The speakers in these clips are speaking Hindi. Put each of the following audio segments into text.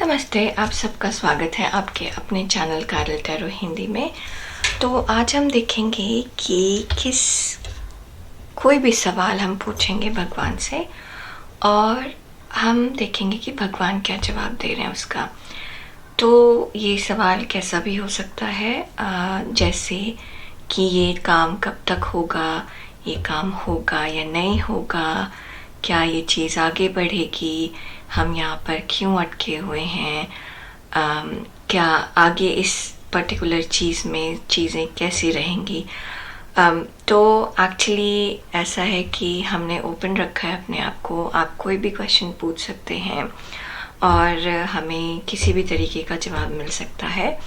नमस्ते, आप सबका स्वागत है आपके अपने चैनल कारल टैरो हिंदी में। तो आज हम देखेंगे कि कोई भी सवाल हम पूछेंगे भगवान से और हम देखेंगे कि भगवान क्या जवाब दे रहे हैं उसका। तो ये सवाल कैसा भी हो सकता है, जैसे कि ये काम कब तक होगा, ये काम होगा या नहीं होगा, क्या ये चीज़ आगे बढ़ेगी, हम यहाँ पर क्यों अटके हुए हैं, क्या आगे इस पर्टिकुलर चीज़ में चीज़ें कैसी रहेंगी। तो एक्चुअली ऐसा है कि हमने ओपन रखा है अपने आप को। आप कोई भी क्वेश्चन पूछ सकते हैं और हमें किसी भी तरीके का जवाब मिल सकता है।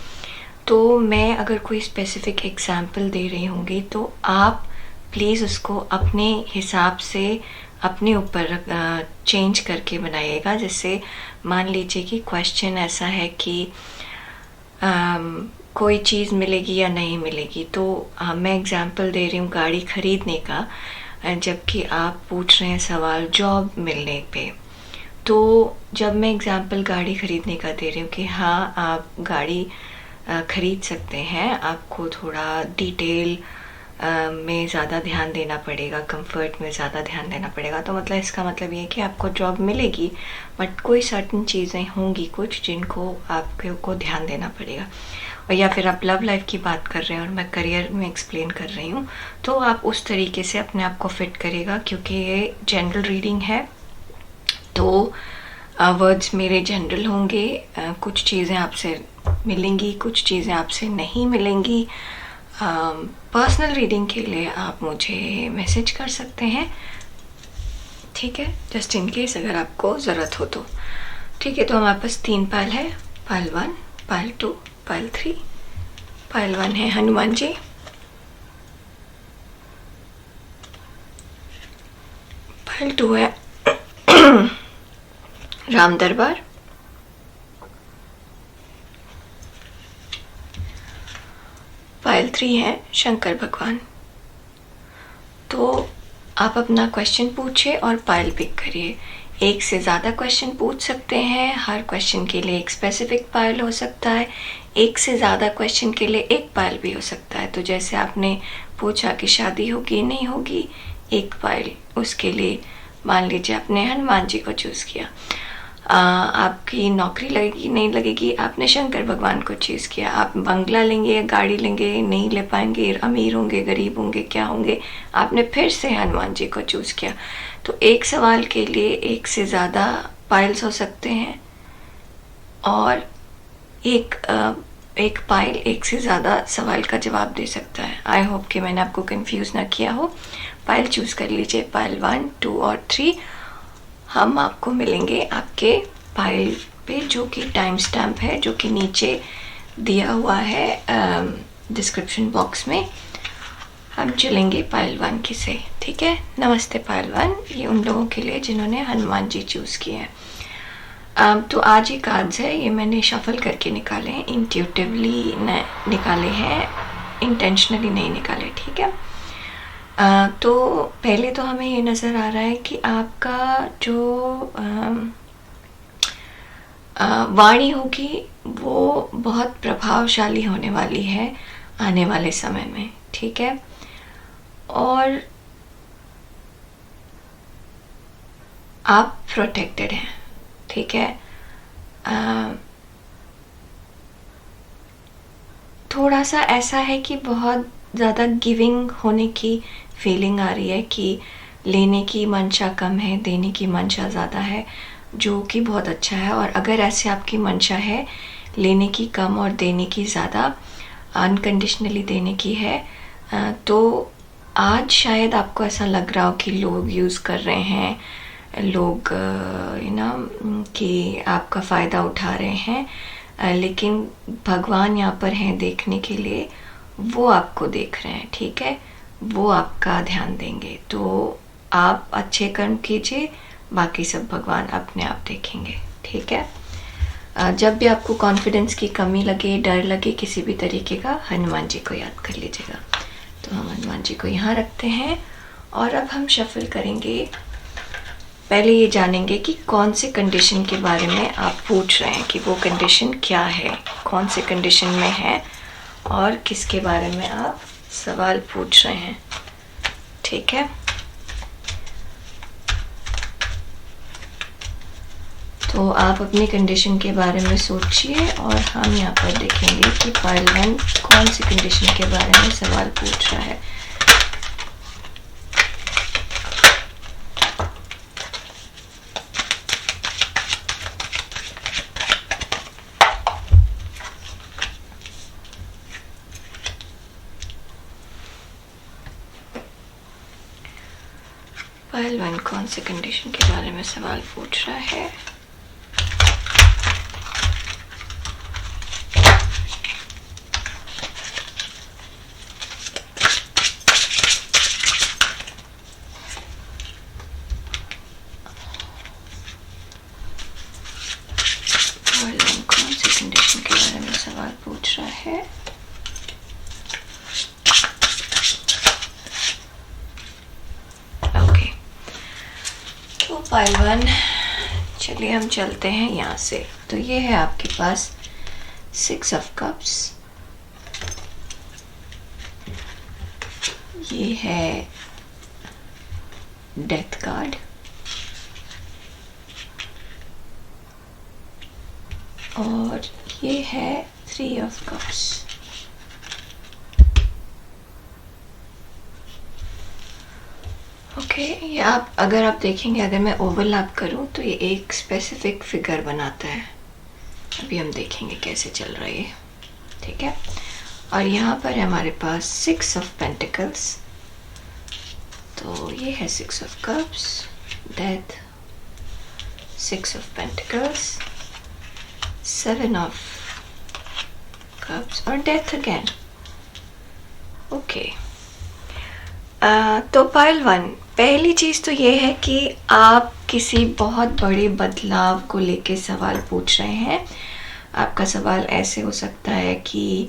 तो मैं अगर कोई स्पेसिफिक एग्जांपल दे रही होंगी तो आप प्लीज़ उसको अपने हिसाब से अपने ऊपर चेंज करके बनाइएगा। जैसे मान लीजिए कि क्वेश्चन ऐसा है कि कोई चीज़ मिलेगी या नहीं मिलेगी, तो मैं एग्जांपल दे रही हूँ गाड़ी ख़रीदने का, जबकि आप पूछ रहे हैं सवाल जॉब मिलने पे। तो जब मैं एग्जांपल गाड़ी ख़रीदने का दे रही हूँ कि हाँ आप गाड़ी ख़रीद सकते हैं, आपको थोड़ा डिटेल में ज़्यादा ध्यान देना पड़ेगा, कंफर्ट में ज़्यादा ध्यान देना पड़ेगा, तो मतलब इसका मतलब ये है कि आपको जॉब मिलेगी बट कोई सर्टन चीज़ें होंगी कुछ जिनको आपको ध्यान देना पड़ेगा। और या फिर आप लव लाइफ की बात कर रहे हैं और मैं करियर में एक्सप्लेन कर रही हूँ, तो आप उस तरीके से अपने आप को फिट करेगा। क्योंकि ये जनरल रीडिंग है तो वर्ड्स मेरे जनरल होंगे, कुछ चीज़ें आपसे मिलेंगी, कुछ चीज़ें आपसे नहीं मिलेंगी। पर्सनल रीडिंग के लिए आप मुझे मैसेज कर सकते हैं, ठीक है, जस्ट इन केस अगर आपको ज़रूरत हो तो। ठीक है, तो हमारे पास 3 पायल है, पायल 1, पायल 2, पायल 3। पायल 1 है हनुमान जी, पायल 2 है राम दरबार, पायल 3 है शंकर भगवान। तो आप अपना क्वेश्चन पूछिए और पायल पिक करिए। एक से ज़्यादा क्वेश्चन पूछ सकते हैं, हर क्वेश्चन के लिए एक स्पेसिफिक पायल हो सकता है, एक से ज़्यादा क्वेश्चन के लिए एक पायल भी हो सकता है। तो जैसे आपने पूछा कि शादी होगी नहीं होगी, एक पायल, उसके लिए मान लीजिए आपने हनुमान जी को चूज़ किया। आपकी नौकरी लगेगी नहीं लगेगी, आपने शंकर भगवान को चूज़ किया। आप बंगला लेंगे या गाड़ी लेंगे, नहीं ले पाएंगे, अमीर होंगे गरीब होंगे क्या होंगे, आपने फिर से हनुमान जी को चूज़ किया। तो एक सवाल के लिए एक से ज़्यादा पायल्स हो सकते हैं और एक पायल एक से ज़्यादा सवाल का जवाब दे सकता है। आई होप कि मैंने आपको कंफ्यूज ना किया हो। पायल चूज़ कर लीजिए, पायल 1, 2 और 3। हम आपको मिलेंगे आपके पायल पे, जो कि टाइम स्टैम्प है, जो कि नीचे दिया हुआ है डिस्क्रिप्शन बॉक्स में। हम चलेंगे पायल 1 की से, ठीक है। नमस्ते पायल 1, ये उन लोगों के लिए जिन्होंने हनुमान जी चूज़ किए हैं। तो आज ये कार्ड्स है, ये मैंने शफल करके निकाले हैं, इंट्यूटिवली निकाले हैं, इंटेंशनली नहीं निकाले, ठीक है। तो पहले तो हमें ये नज़र आ रहा है कि आपका जो वाणी होगी वो बहुत प्रभावशाली होने वाली है आने वाले समय में, ठीक है। और आप प्रोटेक्टेड हैं, ठीक है। थोड़ा सा ऐसा है कि बहुत ज़्यादा गिविंग होने की फीलिंग आ रही है कि लेने की मंशा कम है, देने की मंशा ज़्यादा है, जो कि बहुत अच्छा है। और अगर ऐसे आपकी मंशा है लेने की कम और देने की ज़्यादा, अनकंडीशनली देने की है, तो आज शायद आपको ऐसा लग रहा हो कि लोग यूज़ कर रहे हैं, लोग कि आपका फ़ायदा उठा रहे हैं, लेकिन भगवान यहाँ पर हैं देखने के लिए, वो आपको देख रहे हैं, ठीक है, वो आपका ध्यान देंगे। तो आप अच्छे कर्म कीजिए, बाकी सब भगवान अपने आप देखेंगे, ठीक है। जब भी आपको कॉन्फिडेंस की कमी लगे, डर लगे किसी भी तरीके का, हनुमान जी को याद कर लीजिएगा। तो हम हनुमान जी को यहाँ रखते हैं और अब हम शफल करेंगे पहले ये जानेंगे कि कौन से कंडीशन के बारे में आप पूछ रहे हैं, कि वो कंडीशन क्या है, कौन से कंडीशन में है और किसके बारे में आप सवाल पूछ रहे हैं। ठीक है, तो आप अपनी कंडीशन के बारे में सोचिए और हम यहाँ पर देखेंगे कि पाइल 1 कौन सी कंडीशन के बारे में सवाल पूछ रहा है। पाइल 1 कौन सी कंडीशन के बारे में सवाल पूछ रहा है। कौन सी कंडीशन के बारे में सवाल पूछ रहा है। ओके, तो पाइल 1, चलिए हम चलते हैं यहाँ से। तो ये है आपके पास 6 ऑफ कप्स, ये है डेथ कार्ड और ये है 3 ऑफ कप्स। ओके, ये आप अगर आप देखेंगे, अगर मैं ओवरलैप करूं तो ये एक स्पेसिफिक फिगर बनाता है। अभी हम देखेंगे कैसे चल रहा है ये। ठीक है, और यहाँ पर है हमारे पास 6 ऑफ पेंटिकल्स, तो ये है 6 of cups, death, 6 of pentacles, 7 of cups और डेथ अगेन। ओके, तो पाइल 1, पहली चीज़ तो ये है कि आप किसी बहुत बड़े बदलाव को लेके सवाल पूछ रहे हैं। आपका सवाल ऐसे हो सकता है कि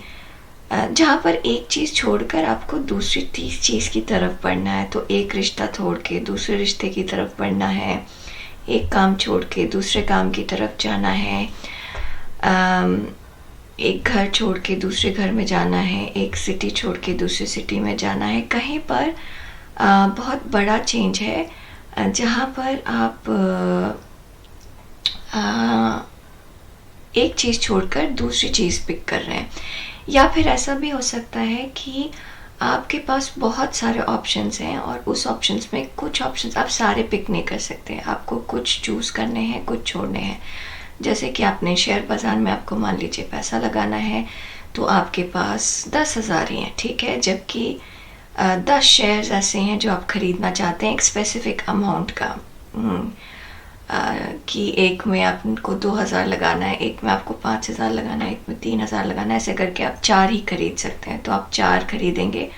जहाँ पर एक चीज़ छोड़कर आपको दूसरी चीज़ की तरफ बढ़ना है, तो एक रिश्ता छोड़ के दूसरे रिश्ते की तरफ बढ़ना है, एक काम छोड़ के दूसरे काम की तरफ जाना है, एक घर छोड़ के दूसरे घर में जाना है, एक सिटी छोड़ के दूसरी सिटी में जाना है। कहीं पर बहुत बड़ा चेंज है जहाँ पर आप एक चीज़ छोड़कर दूसरी चीज़ पिक कर रहे हैं। या फिर ऐसा भी हो सकता है कि आपके पास बहुत सारे ऑप्शंस हैं और उस ऑप्शंस में कुछ ऑप्शंस आप सारे पिक नहीं कर सकते, आपको कुछ चूज़ करने हैं, कुछ छोड़ने हैं। जैसे कि आपने शेयर बाज़ार में आपको मान लीजिए पैसा लगाना है, तो आपके पास 10,000 ही हैं, ठीक है, जबकि 10 शेयर्स ऐसे हैं जो आप ख़रीदना चाहते हैं एक स्पेसिफिक अमाउंट का, कि एक में आपको 2,000 लगाना है, एक में आपको 5,000 लगाना है, एक में 3,000 लगाना है। ऐसे करके आप 4 ही खरीद सकते हैं, तो आप 4 खरीदेंगे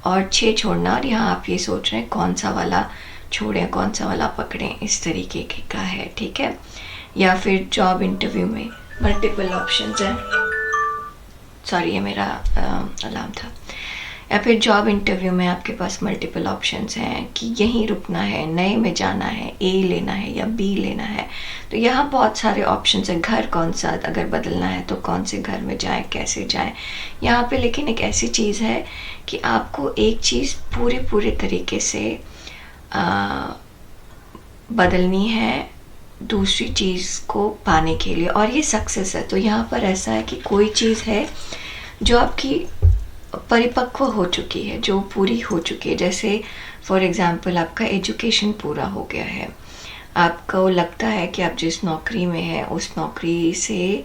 और 6 छोड़ना। और यहाँ आप ये सोच रहे हैं कौन सा वाला छोड़ें, कौन सा वाला पकड़ें, इस तरीके का है। ठीक है, या फिर जॉब इंटरव्यू में मल्टीपल ऑप्शंस हैं, सॉरी ये मेरा अलार्म था। या फिर जॉब इंटरव्यू में आपके पास मल्टीपल ऑप्शंस हैं कि यहीं रुकना है, नए में जाना है, ए लेना है या बी लेना है। तो यहाँ बहुत सारे ऑप्शंस हैं। घर कौन सा अगर बदलना है तो कौन से घर में जाएं, कैसे जाएं। यहाँ पे लेकिन एक ऐसी चीज़ है कि आपको एक चीज़ पूरे तरीके से बदलनी है दूसरी चीज़ को पाने के लिए, और ये सक्सेस है। तो यहाँ पर ऐसा है कि कोई चीज़ है जो आपकी परिपक्व हो चुकी है, जो पूरी हो चुकी है। जैसे फॉर एग्ज़ाम्पल आपका एजुकेशन पूरा हो गया है, आपको लगता है कि आप जिस नौकरी में हैं उस नौकरी से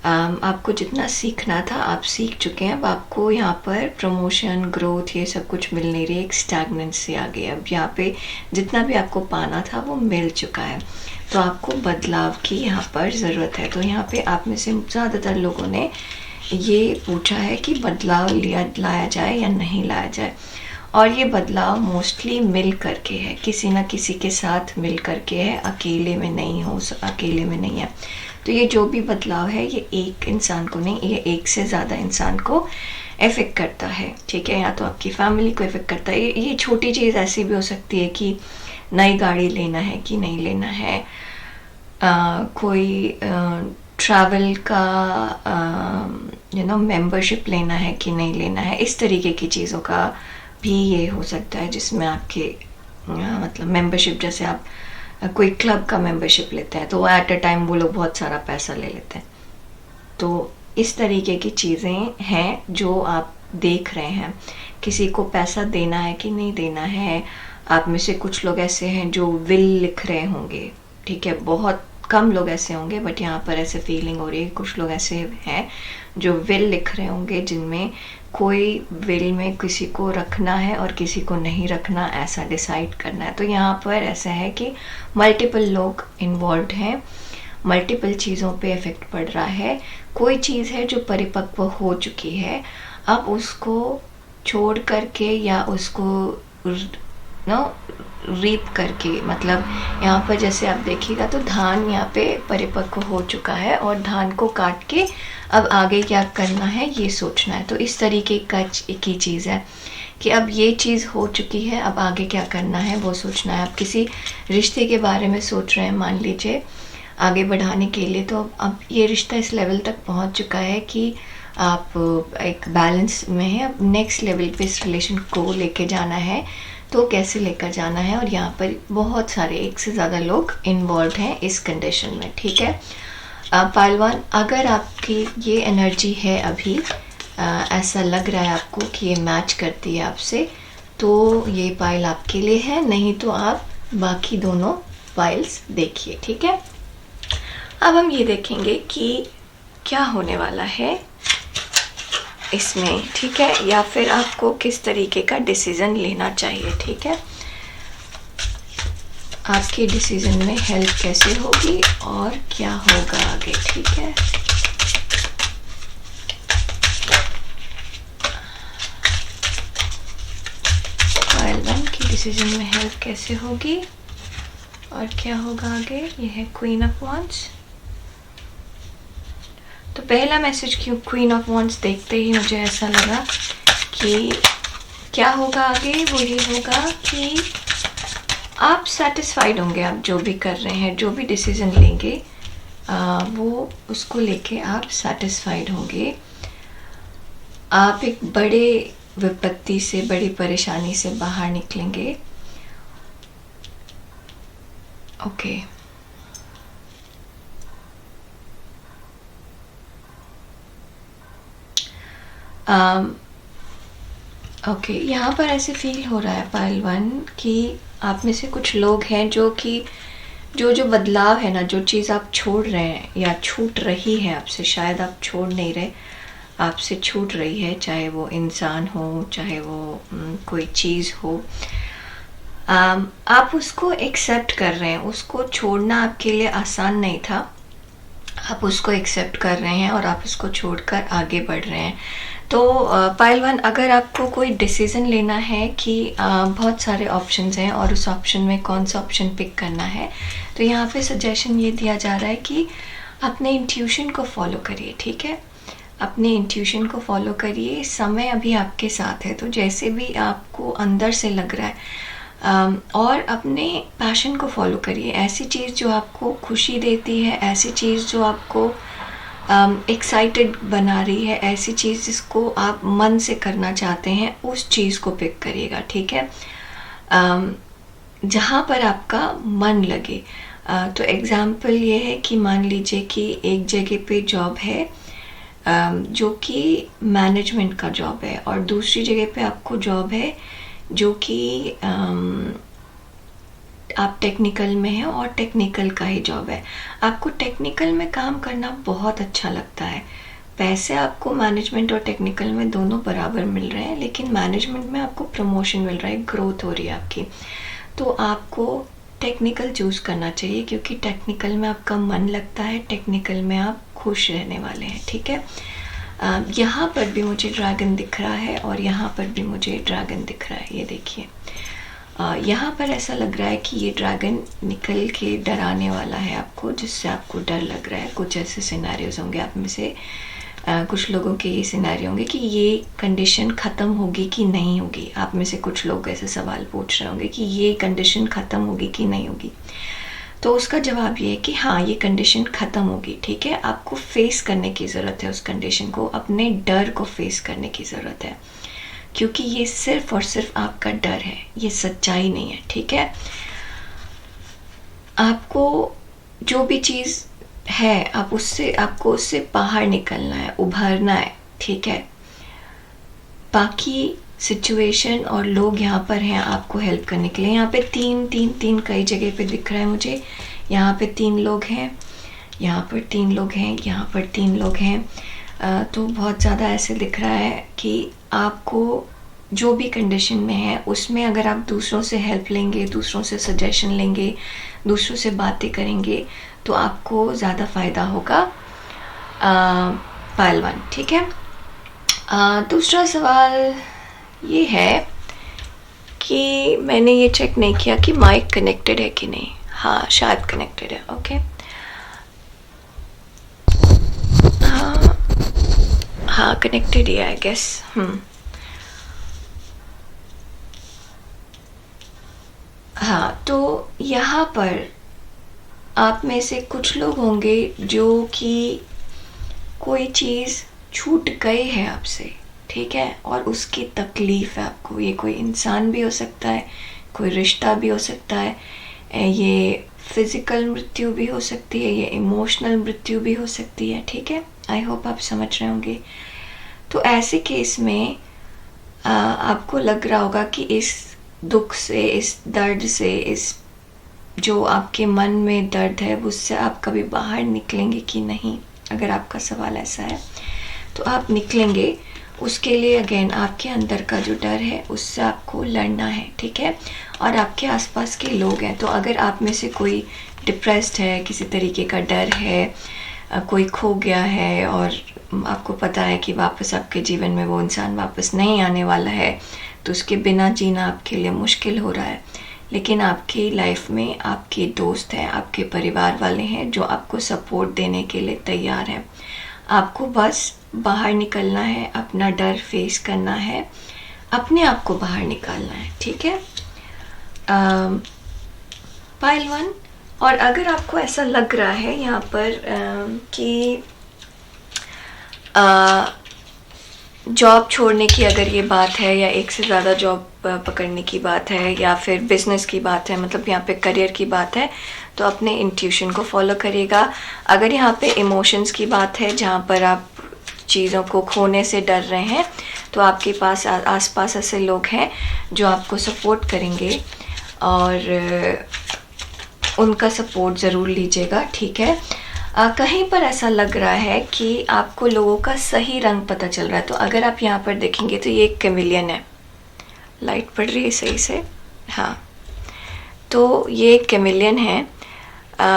आपको जितना सीखना था आप सीख चुके हैं। अब आपको यहाँ पर प्रमोशन, ग्रोथ, ये सब कुछ मिल नहीं रही, एक स्टैग्नेंसी आ गई। अब यहाँ पे जितना भी आपको पाना था वो मिल चुका है, तो आपको बदलाव की यहाँ पर ज़रूरत है। तो यहाँ पे आप में से ज़्यादातर लोगों ने ये पूछा है कि बदलाव लाया जाए या नहीं लाया जाए, और ये बदलाव मोस्टली मिल करके है, किसी ना किसी के साथ मिल करके है, अकेले में नहीं है। तो ये जो भी बदलाव है ये एक इंसान को नहीं, ये एक से ज़्यादा इंसान को इफ़ेक्ट करता है। ठीक है, या तो आपकी फैमिली को इफ़ेक्ट करता है। ये छोटी चीज़ ऐसी भी हो सकती है कि नई गाड़ी लेना है कि नहीं लेना है, कोई ट्रैवल का मेंबरशिप लेना है कि नहीं लेना है, इस तरीके की चीज़ों का भी ये हो सकता है जिसमें आपके मतलब मेंबरशिप, जैसे आप कोई क्लब का मेंबरशिप लेते हैं तो एट अ टाइम वो लोग बहुत सारा पैसा ले लेते हैं। तो इस तरीके की चीज़ें हैं जो आप देख रहे हैं। किसी को पैसा देना है कि नहीं देना है, आप में से कुछ लोग ऐसे हैं जो विल लिख रहे होंगे, ठीक है, बहुत कम लोग ऐसे होंगे, बट यहाँ पर ऐसे फीलिंग हो रही है कुछ लोग ऐसे हैं जो विल लिख रहे होंगे, जिनमें कोई विल में किसी को रखना है और किसी को नहीं रखना, ऐसा डिसाइड करना है। तो यहाँ पर ऐसा है कि मल्टीपल लोग इन्वॉल्व हैं, मल्टीपल चीज़ों पे इफ़ेक्ट पड़ रहा है। कोई चीज़ है जो परिपक्व हो चुकी है, अब उसको छोड़ करके या उसको रीप करके, मतलब यहाँ पर जैसे आप देखिएगा तो धान यहाँ पे परिपक्व हो चुका है और धान को काट के अब आगे क्या करना है ये सोचना है। तो इस तरीके की चीज़ है कि अब ये चीज़ हो चुकी है, अब आगे क्या करना है वो सोचना है। आप किसी रिश्ते के बारे में सोच रहे हैं मान लीजिए आगे बढ़ाने के लिए, तो अब ये रिश्ता इस लेवल तक पहुंच चुका है कि आप एक बैलेंस में है, अब नेक्स्ट लेवल पे इस रिलेशन को लेके जाना है, तो कैसे लेकर जाना है। और यहाँ पर बहुत सारे, एक से ज़्यादा लोग इन्वॉल्व हैं इस कंडीशन में, ठीक है। पहलवान, अगर आपकी ये एनर्जी है अभी, ऐसा लग रहा है आपको कि ये मैच करती है आपसे, तो ये पाइल आपके लिए है, नहीं तो आप बाकी दोनों पाइल्स देखिए, ठीक है। अब हम ये देखेंगे कि क्या होने वाला है इसमें, ठीक है, या फिर आपको किस तरीके का डिसीज़न लेना चाहिए, ठीक है। आपके डिसीज़न में हेल्प कैसे होगी और क्या होगा आगे, ठीक है। पाइल 1 की डिसीज़न में हेल्प कैसे होगी और क्या होगा आगे, ये है क्वीन ऑफ वांड्स। तो पहला मैसेज क्यों क्वीन ऑफ वांड्स देखते ही मुझे ऐसा लगा कि क्या होगा आगे, वो ये होगा कि आप सेटिस्फाइड होंगे, आप जो भी कर रहे हैं, जो भी डिसीज़न लेंगे वो उसको लेके आप सेटिस्फाइड होंगे। आप एक बड़े विपत्ति से, बड़ी परेशानी से बाहर निकलेंगे, ओके। ओके, यहाँ पर ऐसे फील हो रहा है पाइल 1 कि आप में से कुछ लोग हैं जो कि जो बदलाव है ना, जो चीज़ आप छोड़ रहे हैं या छूट रही है आपसे, शायद आप छोड़ नहीं रहे, आपसे छूट रही है, चाहे वो इंसान हो, चाहे वो कोई चीज़ हो, आप उसको एक्सेप्ट कर रहे हैं। उसको छोड़ना आपके लिए आसान नहीं था, आप उसको एक्सेप्ट कर रहे हैं और आप उसको छोड़कर आगे बढ़ रहे हैं। तो पाइल 1, अगर आपको कोई डिसीज़न लेना है कि बहुत सारे ऑप्शंस हैं और उस ऑप्शन में कौन सा ऑप्शन पिक करना है, तो यहाँ पे सजेशन ये दिया जा रहा है कि अपने इंट्यूशन को फॉलो करिए, ठीक है। अपने इंट्यूशन को फॉलो करिए, समय अभी आपके साथ है, तो जैसे भी आपको अंदर से लग रहा है, और अपने पैशन को फॉलो करिए। ऐसी चीज़ जो आपको खुशी देती है, ऐसी चीज़ जो आपको एक्साइटेड बना रही है, ऐसी चीज़ जिसको आप मन से करना चाहते हैं, उस चीज़ को पिक करिएगा, ठीक है। जहाँ पर आपका मन लगे। तो एग्ज़ाम्पल ये है कि मान लीजिए कि एक जगह पे जॉब है जो कि मैनेजमेंट का जॉब है, और दूसरी जगह पे आपको जॉब है जो कि आप टेक्निकल में हैं और टेक्निकल का ही जॉब है। आपको टेक्निकल में काम करना बहुत अच्छा लगता है, पैसे आपको मैनेजमेंट और टेक्निकल में दोनों बराबर मिल रहे हैं, लेकिन मैनेजमेंट में आपको प्रमोशन मिल रहा है, ग्रोथ हो रही है आपकी, तो आपको टेक्निकल चूज़ करना चाहिए, क्योंकि टेक्निकल में आपका मन लगता है, टेक्निकल में आप खुश रहने वाले हैं, ठीक है। यहाँ पर भी मुझे ड्रैगन दिख रहा है और यहाँ पर भी मुझे ड्रैगन दिख रहा है, ये देखिए। यहाँ पर ऐसा लग रहा है कि ये ड्रैगन निकल के डराने वाला है आपको, जिससे आपको डर लग रहा है। कुछ ऐसे सिनेरियोज होंगे आप में से कुछ लोगों के ये सिनेरियो होंगे कि ये कंडीशन ख़त्म होगी कि नहीं होगी। आप में से कुछ लोग ऐसे सवाल पूछ रहे होंगे कि ये कंडीशन ख़त्म होगी कि नहीं होगी। तो उसका जवाब ये है कि हाँ, ये कंडीशन ख़त्म होगी, ठीक है। आपको फेस करने की ज़रूरत है उस कंडीशन को, अपने डर को फेस करने की ज़रूरत है, क्योंकि ये सिर्फ और सिर्फ आपका डर है, ये सच्चाई नहीं है, ठीक है। आपको जो भी चीज़ है आपको उससे बाहर निकलना है, उभरना है, ठीक है। बाकी सिचुएशन और लोग यहाँ पर हैं आपको हेल्प करने के लिए। यहाँ पे तीन कई जगह पे दिख रहा है मुझे। यहाँ पे 3 लोग हैं, यहाँ पर 3 लोग हैं, यहाँ पर 3 लोग हैं। तो बहुत ज़्यादा ऐसे दिख रहा है कि आपको जो भी कंडीशन में है उसमें अगर आप दूसरों से हेल्प लेंगे, दूसरों से सजेशन लेंगे, दूसरों से बातें करेंगे, तो आपको ज़्यादा फ़ायदा होगा। पाइल 1, ठीक है। दूसरा सवाल ये है कि मैंने ये चेक नहीं किया कि माइक कनेक्टेड है कि नहीं। हाँ, शायद कनेक्टेड है, ओके। हाँ कनेक्टेड ही है आई गेस। हाँ, तो यहाँ पर आप में से कुछ लोग होंगे जो कि कोई चीज़ छूट गए हैं आपसे, ठीक है, और उसकी तकलीफ़ है आपको। ये कोई इंसान भी हो सकता है, कोई रिश्ता भी हो सकता है, ये फिज़िकल मृत्यु भी हो सकती है, ये इमोशनल मृत्यु भी हो सकती है, ठीक है। आई होप आप समझ रहे होंगे। तो ऐसे केस में आपको लग रहा होगा कि इस दुख से, इस दर्द से, इस जो आपके मन में दर्द है उससे आप कभी बाहर निकलेंगे कि नहीं। अगर आपका सवाल ऐसा है तो आप निकलेंगे। उसके लिए अगेन आपके अंदर का जो डर है उससे आपको लड़ना है, ठीक है। और आपके आसपास के लोग हैं, तो अगर आप में से कोई डिप्रेस्ड है, किसी तरीके का डर है, कोई खो गया है और आपको पता है कि वापस आपके जीवन में वो इंसान वापस नहीं आने वाला है, तो उसके बिना जीना आपके लिए मुश्किल हो रहा है। लेकिन आपकी लाइफ में आपके दोस्त हैं, आपके परिवार वाले हैं जो आपको सपोर्ट देने के लिए तैयार हैं। आपको बस बाहर निकलना है, अपना डर फेस करना है, अपने आप को बाहर निकालना है, ठीक है। पाइल 1। और अगर आपको ऐसा लग रहा है यहाँ पर कि जॉब छोड़ने की अगर ये बात है, या एक से ज़्यादा जॉब पकड़ने की बात है, या फिर बिजनेस की बात है, मतलब यहाँ पे करियर की बात है, तो अपने इंट्यूशन को फॉलो करिएगा। अगर यहाँ पे इमोशंस की बात है, जहाँ पर आप चीज़ों को खोने से डर रहे हैं, तो आपके पास आसपास ऐसे लोग हैं जो आपको सपोर्ट करेंगे, और उनका सपोर्ट ज़रूर लीजिएगा, ठीक है। कहीं पर ऐसा लग रहा है कि आपको लोगों का सही रंग पता चल रहा है। तो अगर आप यहाँ पर देखेंगे तो ये एक कैमिलियन है। लाइट पड़ रही है सही से? हाँ, तो ये एक कैमिलियन है।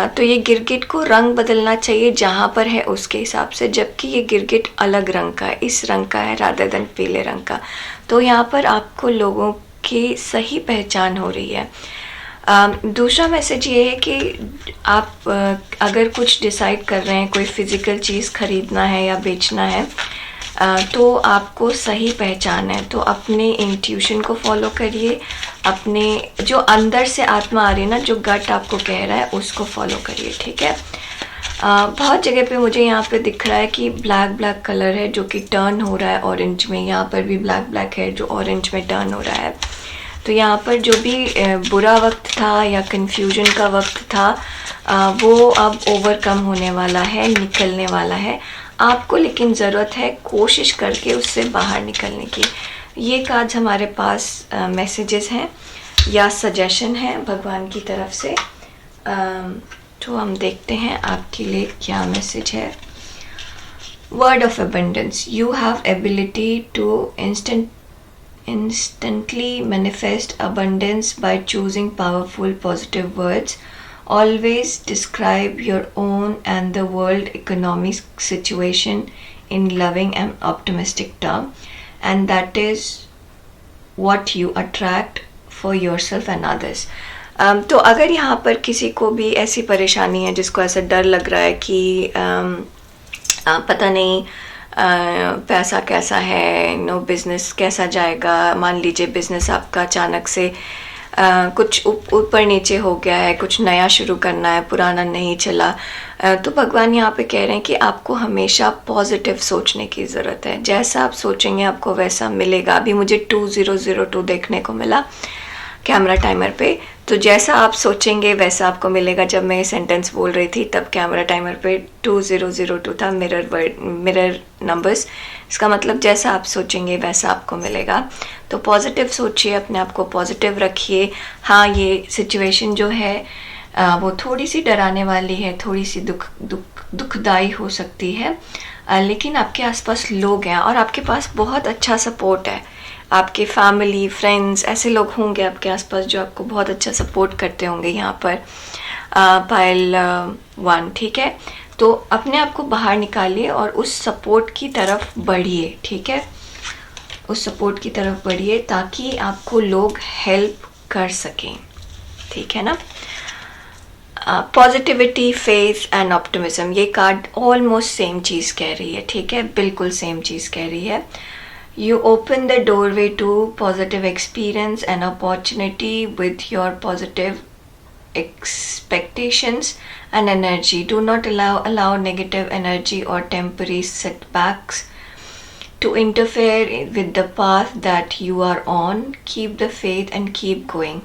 तो ये गिरगिट को रंग बदलना चाहिए जहाँ पर है उसके हिसाब से, जबकि ये गिरगिट अलग रंग का है, इस रंग का है रादर देन पीले रंग का। तो यहाँ पर आपको लोगों की सही पहचान हो रही है। दूसरा मैसेज ये है कि आप अगर कुछ डिसाइड कर रहे हैं, कोई फिज़िकल चीज़ ख़रीदना है या बेचना है, तो आपको सही पहचान है, तो अपने इंट्यूशन को फॉलो करिए, अपने जो अंदर से आत्मा आ रही है ना, जो गट आपको कह रहा है उसको फॉलो करिए, ठीक है। बहुत जगह पे मुझे यहाँ पे दिख रहा है कि ब्लैक कलर है जो कि टर्न हो रहा है ऑरेंज में। यहाँ पर भी ब्लैक है जो ऑरेंज में टर्न हो रहा है। तो यहाँ पर जो भी बुरा वक्त था या कन्फ्यूजन का वक्त था, वो अब ओवरकम होने वाला है, निकलने वाला है आपको। लेकिन ज़रूरत है कोशिश करके उससे बाहर निकलने की। ये आज हमारे पास मैसेजेस हैं या सजेशन है भगवान की तरफ से। तो हम देखते हैं आपके लिए क्या मैसेज है। Word of abundance. You have ability to instantly manifest abundance by choosing powerful positive words. Always describe your own and the world economic situation in loving and optimistic term, and that is what you attract for yourself and others. तो अगर यहाँ पर किसी को भी ऐसी परेशानी है, जिसको ऐसा डर लग रहा है कि पता नहीं पैसा कैसा है, बिजनेस कैसा जाएगा। मान लीजिए बिजनेस आपका अचानक से कुछ ऊपर नीचे हो गया है, कुछ नया शुरू करना है, पुराना नहीं चला, तो भगवान यहाँ पे कह रहे हैं कि आपको हमेशा पॉजिटिव सोचने की ज़रूरत है। जैसा आप सोचेंगे आपको वैसा मिलेगा। अभी मुझे 2002 देखने को मिला कैमरा टाइमर पे, तो जैसा आप सोचेंगे वैसा आपको मिलेगा। जब मैं ये सेंटेंस बोल रही थी तब कैमरा टाइमर पे 2002 था, मिरर नंबर्स। इसका मतलब जैसा आप सोचेंगे वैसा आपको मिलेगा। तो पॉजिटिव सोचिए, अपने आप को पॉजिटिव रखिए। हाँ, ये सिचुएशन जो है वो थोड़ी सी डराने वाली है, थोड़ी सी दुखदाई हो सकती है, लेकिन आपके आसपास लोग हैं और आपके पास बहुत अच्छा सपोर्ट है। आपके फैमिली, फ्रेंड्स, ऐसे लोग होंगे आपके आसपास जो आपको बहुत अच्छा सपोर्ट करते होंगे यहाँ पर पायल 1, ठीक है। तो अपने आप को बाहर निकालिए और उस सपोर्ट की तरफ बढ़िए, ठीक है। उस सपोर्ट की तरफ बढ़िए ताकि आपको लोग हेल्प कर सकें, ठीक है ना। पॉजिटिविटी, फेथ एंड ऑप्टिमिज्म, ये कार्ड ऑलमोस्ट सेम चीज़ कह रही है, ठीक है, बिल्कुल सेम चीज़ कह रही है। You open the doorway to positive experience and opportunity with your positive expectations and energy. Do not allow negative energy or temporary setbacks to interfere with the path that you are on. Keep the faith and keep going.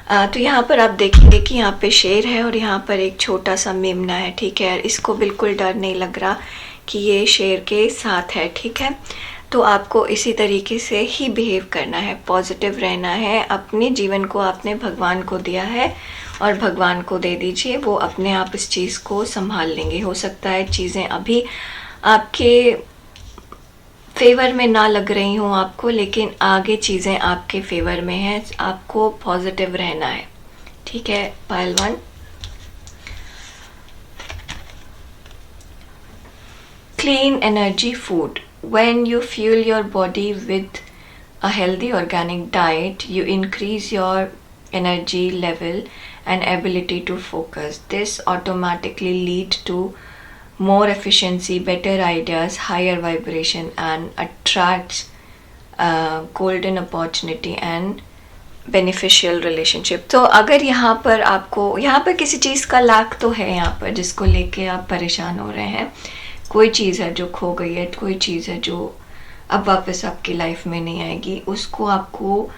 तो यहाँ पर आप देखेंगे कि यहाँ पे शेर है और यहाँ पर एक छोटा सा मेमना है, ठीक है। इसको बिल्कुल डर नहीं लग रहा कि ये शेर के साथ है, ठीक है। तो आपको इसी तरीके से ही बिहेव करना है, पॉजिटिव रहना है। अपने जीवन को आपने भगवान को दिया है और भगवान को दे दीजिए, वो अपने आप इस चीज़ को संभाल लेंगे। हो सकता है चीज़ें अभी आपके फेवर में ना लग रही हूँ आपको, लेकिन आगे चीज़ें आपके फेवर में हैं। आपको पॉजिटिव रहना है, ठीक है। पायल 1, clean energy food. When you fuel your body with a healthy organic diet, you increase your energy level and ability to focus. This automatically leads to more efficiency, better ideas, higher vibration, and attracts golden opportunity and beneficial relationship. तो अगर यहाँ पर आपको, यहाँ पर किसी चीज़ का लाख तो है यहाँ पर जिसको लेके आप परेशान हो रहे हैं। कोई चीज़ है जो खो गई है, कोई चीज़ है जो अब वापस आपकी लाइफ में नहीं आएगी, उसको आपको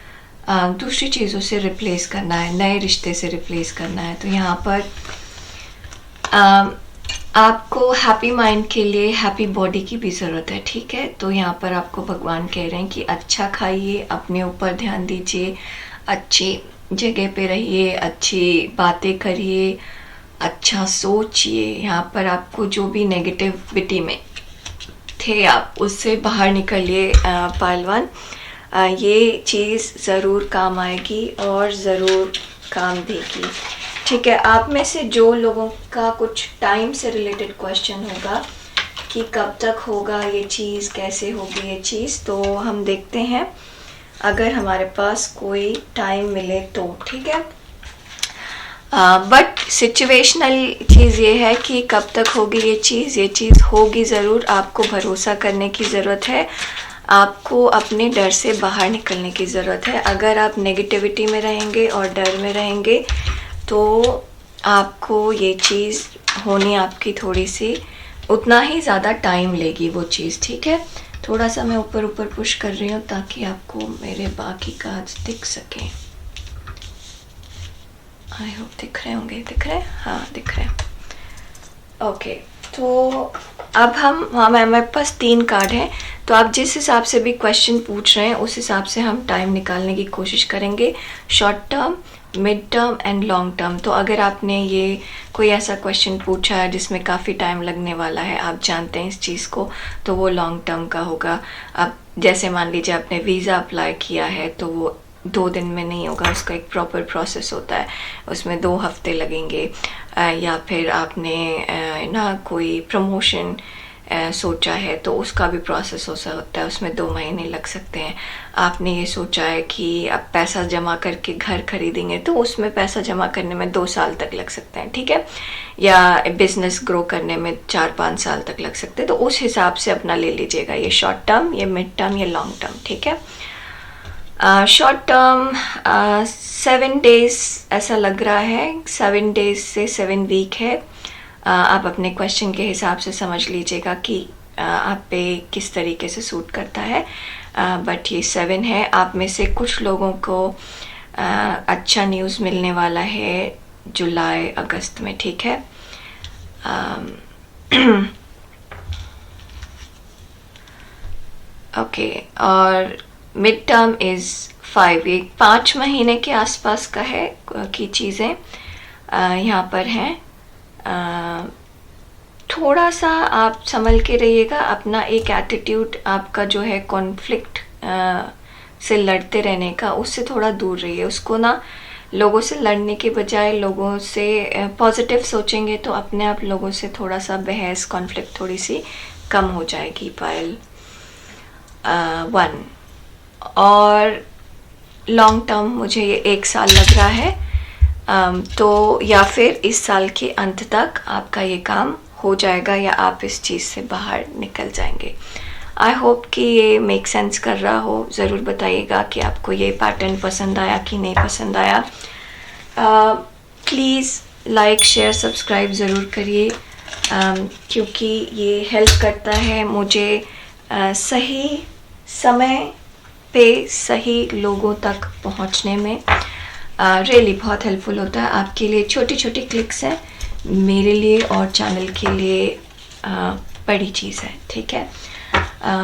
दूसरी चीज़ों से रिप्लेस करना है, नए रिश्ते से रिप्लेस करना है। तो यहाँ पर आपको हैप्पी माइंड के लिए हैप्पी बॉडी की भी ज़रूरत है, ठीक है। तो यहाँ पर आपको भगवान कह रहे हैं कि अच्छा खाइए, अपने ऊपर ध्यान दीजिए, अच्छी जगह पे रहिए, अच्छी बातें करिए, अच्छा सोचिए। यहाँ पर आपको जो भी नेगेटिविटी में थे आप उससे बाहर निकलिए पायल 1। ये चीज़ ज़रूर काम आएगी और ज़रूर काम देगी, ठीक है। आप में से जो लोगों का कुछ टाइम से रिलेटेड क्वेश्चन होगा कि कब तक होगा ये चीज़, कैसे होगी ये चीज़, तो हम देखते हैं अगर हमारे पास कोई टाइम मिले तो, ठीक है। बट सिचुएशनल चीज़ ये है कि कब तक होगी ये चीज़ होगी ज़रूर। आपको भरोसा करने की ज़रूरत है, आपको अपने डर से बाहर निकलने की ज़रूरत है। अगर आप नेगेटिविटी में रहेंगे और डर में रहेंगे तो आपको ये चीज़ होनी आपकी थोड़ी सी उतना ही ज़्यादा टाइम लेगी वो चीज़, ठीक है। थोड़ा सा मैं ऊपर पुश कर रही हूँ ताकि आपको मेरे बाकी कार्ड्स दिख सकें। आई होप दिख रहे होंगे, दिख रहे हैं, हाँ दिख रहे हैं। ओके, तो अब हमारे पास 3 कार्ड हैं, तो आप जिस हिसाब से भी क्वेश्चन पूछ रहे हैं उस हिसाब से हम टाइम निकालने की कोशिश करेंगे, short term, mid term and long term. तो अगर आपने ये कोई ऐसा क्वेश्चन पूछा है जिसमें काफ़ी टाइम लगने वाला है, आप जानते हैं इस चीज़ को, तो वो लॉन्ग टर्म का होगा। अब जैसे मान लीजिए आपने वीज़ा अप्लाई किया है तो वो 2 दिन में नहीं होगा, उसका एक प्रॉपर प्रोसेस होता है, उसमें 2 हफ्ते लगेंगे। या फिर आपने ना कोई प्रमोशन सोचा है तो उसका भी प्रोसेस हो सकता है, उसमें 2 महीने लग सकते हैं। आपने ये सोचा है कि अब पैसा जमा करके घर खरीदेंगे तो उसमें पैसा जमा करने में 2 साल तक लग सकते हैं, ठीक है, या बिजनेस ग्रो करने में 4-5 साल तक लग सकते हैं। तो उस हिसाब से अपना ले लीजिएगा, ये शॉर्ट टर्म, ये मिड टर्म, ये लॉन्ग टर्म, ठीक है। शॉर्ट टर्म 7 डेज ऐसा लग रहा है, 7 डेज से 7 वीक है। आप अपने क्वेश्चन के हिसाब से समझ लीजिएगा कि आप पे किस तरीके से सूट करता है, बट ये 7 है। आप में से कुछ लोगों को अच्छा न्यूज़ मिलने वाला है जुलाई अगस्त में, ठीक है। ओके, और मिड टर्म इज़ 5, ये 5 महीने के आसपास का है की चीज़ें यहाँ पर हैं। थोड़ा सा आप संभल के रहिएगा, अपना एक एटीट्यूड आपका जो है कॉन्फ्लिक्ट से लड़ते रहने का, उससे थोड़ा दूर रहिए। उसको ना लोगों से लड़ने के बजाय लोगों से पॉजिटिव सोचेंगे तो अपने आप लोगों से थोड़ा सा बहस, कॉन्फ्लिक्ट थोड़ी सी कम हो जाएगी। पायल 1 और लॉन्ग टर्म मुझे ये 1 साल लग रहा है, तो या फिर इस साल के अंत तक आपका ये काम हो जाएगा या आप इस चीज़ से बाहर निकल जाएंगे। आई होप कि ये मेक सेंस कर रहा हो। ज़रूर बताइएगा कि आपको ये पैटर्न पसंद आया कि नहीं पसंद आया। प्लीज़ लाइक, शेयर, सब्सक्राइब ज़रूर करिए, क्योंकि ये हेल्प करता है मुझे सही समय पे सही लोगों तक पहुंचने में। रियली बहुत हेल्पफुल होता है आपके लिए। छोटी छोटी क्लिक्स हैं, मेरे लिए और चैनल के लिए बड़ी चीज़ है, ठीक है।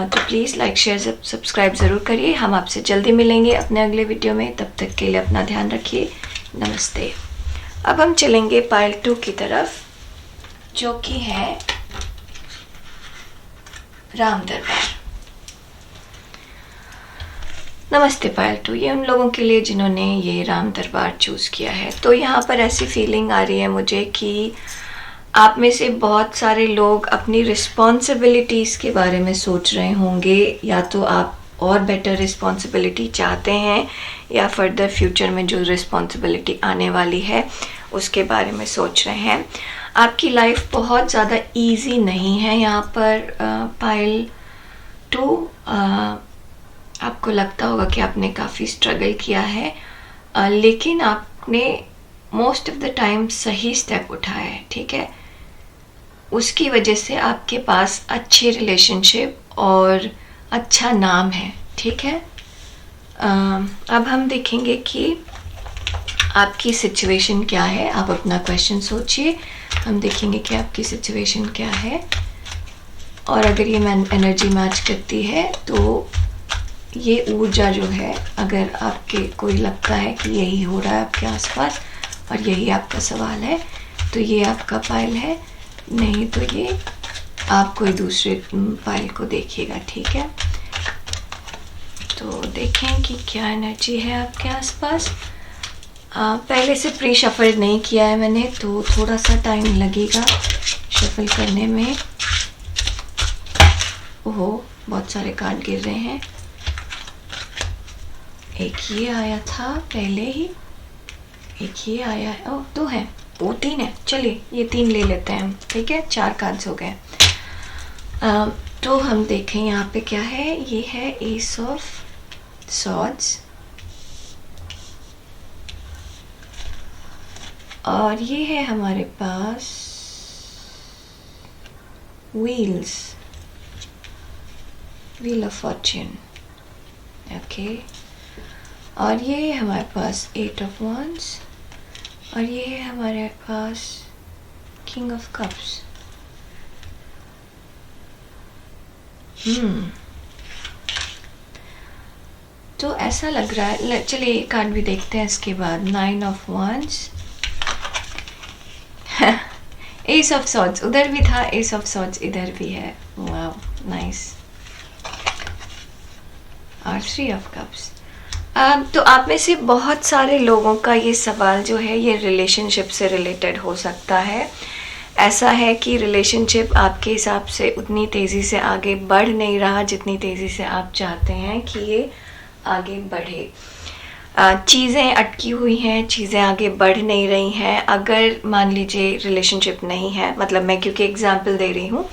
तो प्लीज़ लाइक, शेयर, सब्सक्राइब ज़रूर करिए। हम आपसे जल्दी मिलेंगे अपने अगले वीडियो में, तब तक के लिए अपना ध्यान रखिए। नमस्ते। अब हम चलेंगे पायल 2 की तरफ, जो कि है राम दरबार। नमस्ते पायल 2, ये उन लोगों के लिए जिन्होंने ये राम दरबार चूज़ किया है। तो यहाँ पर ऐसी फीलिंग आ रही है मुझे कि आप में से बहुत सारे लोग अपनी रिस्पॉन्सिबिलिटीज़ के बारे में सोच रहे होंगे, या तो आप और बेटर रिस्पॉन्सिबिलिटी चाहते हैं या फर्दर फ्यूचर में जो रिस्पॉन्सिबिलिटी आने वाली है उसके बारे में सोच रहे हैं। आपकी लाइफ बहुत ज़्यादा ईजी नहीं है यहाँ पर पायल 2। आपको लगता होगा कि आपने काफ़ी स्ट्रगल किया है, लेकिन आपने मोस्ट ऑफ द टाइम सही स्टेप उठाया है, ठीक है। उसकी वजह से आपके पास अच्छे रिलेशनशिप और अच्छा नाम है, ठीक है। अब हम देखेंगे कि आपकी सिचुएशन क्या है। आप अपना क्वेश्चन सोचिए, हम देखेंगे कि आपकी सिचुएशन क्या है, और अगर ये एनर्जी मैच करती है तो ये ऊर्जा जो है, अगर आपके कोई लगता है कि यही हो रहा है आपके आसपास और यही आपका सवाल है, तो ये आपका पायल है। नहीं तो ये आप कोई दूसरे पायल को देखिएगा, ठीक है। तो देखें कि क्या एनर्जी है आपके आसपास। पहले से प्री शफल नहीं किया है मैंने, तो थोड़ा सा टाइम लगेगा शफल करने में। ओहो, बहुत सारे कार्ड गिर रहे हैं। एक ये आया था पहले ही, एक ये आया है, ओह 2 है, वो 3 है। चलिए ये 3 ले लेते हैं हम, ठीक है। 4 कार्ड्स हो गए। तो हम देखें यहाँ पे क्या है। ये है एस ऑफ सॉर्ड्स, और ये है हमारे पास wheels, wheel of fortune, okay. और ये है हमारे पास 8 ऑफ wands, और ये है हमारे पास किंग ऑफ कप्स। तो ऐसा लग रहा है, चलिए एक कार्ड भी देखते हैं इसके बाद। 9 of wands, S of swords उधर भी था, एस ऑफ सॉर्ड्स इधर भी है, वाओ नाइस, और 3 ऑफ कप्स। तो आप में से बहुत सारे लोगों का ये सवाल जो है ये रिलेशनशिप से रिलेटेड हो सकता है। ऐसा है कि रिलेशनशिप आपके हिसाब से उतनी तेज़ी से आगे बढ़ नहीं रहा जितनी तेज़ी से आप चाहते हैं कि ये आगे बढ़े। चीज़ें अटकी हुई हैं, चीज़ें आगे बढ़ नहीं रही हैं। अगर मान लीजिए रिलेशनशिप नहीं है, मतलब मैं क्योंकि एग्जांपल दे रही हूँ,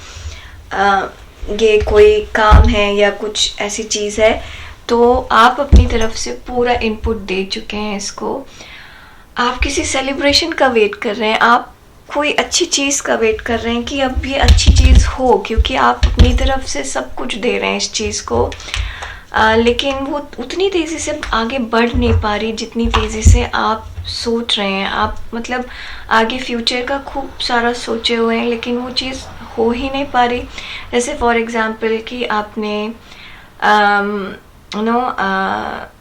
ये कोई काम है या कुछ ऐसी चीज़ है, तो आप अपनी तरफ से पूरा इनपुट दे चुके हैं इसको, आप किसी सेलिब्रेशन का वेट कर रहे हैं, आप कोई अच्छी चीज़ का वेट कर रहे हैं कि अब ये अच्छी चीज़ हो, क्योंकि आप अपनी तरफ से सब कुछ दे रहे हैं इस चीज़ को। लेकिन वो उतनी तेज़ी से आगे बढ़ नहीं पा रही जितनी तेज़ी से आप सोच रहे हैं। आप मतलब आगे फ्यूचर का खूब सारा सोचे हुए हैं, लेकिन वो चीज़ हो ही नहीं पा रही। जैसे फॉर एग्ज़ाम्पल कि आपने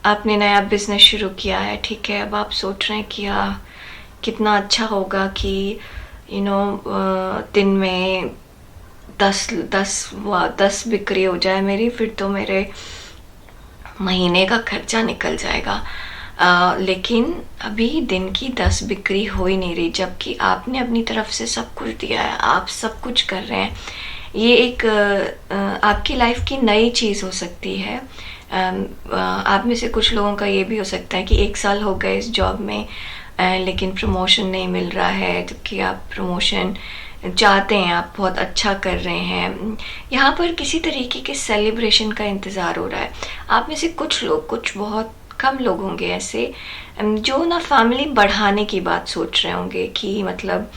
आपने नया बिज़नेस शुरू किया है, ठीक है। अब आप सोच रहे हैं कि कितना अच्छा होगा कि दिन में 10 बिक्री हो जाए मेरी, फिर तो मेरे महीने का खर्चा निकल जाएगा। लेकिन अभी दिन की 10 बिक्री हो ही नहीं रही, जबकि आपने अपनी तरफ से सब कुछ दिया है, आप सब कुछ कर रहे हैं। ये एक आपकी लाइफ की नई चीज़ हो सकती है। आप में से कुछ लोगों का ये भी हो सकता है कि 1 साल हो गए इस जॉब में, लेकिन प्रमोशन नहीं मिल रहा है, जबकि आप प्रमोशन चाहते हैं, आप बहुत अच्छा कर रहे हैं। यहाँ पर किसी तरीके के सेलिब्रेशन का इंतज़ार हो रहा है। आप में से कुछ लोग, कुछ बहुत कम लोग होंगे ऐसे जो ना फैमिली बढ़ाने की बात सोच रहे होंगे कि मतलब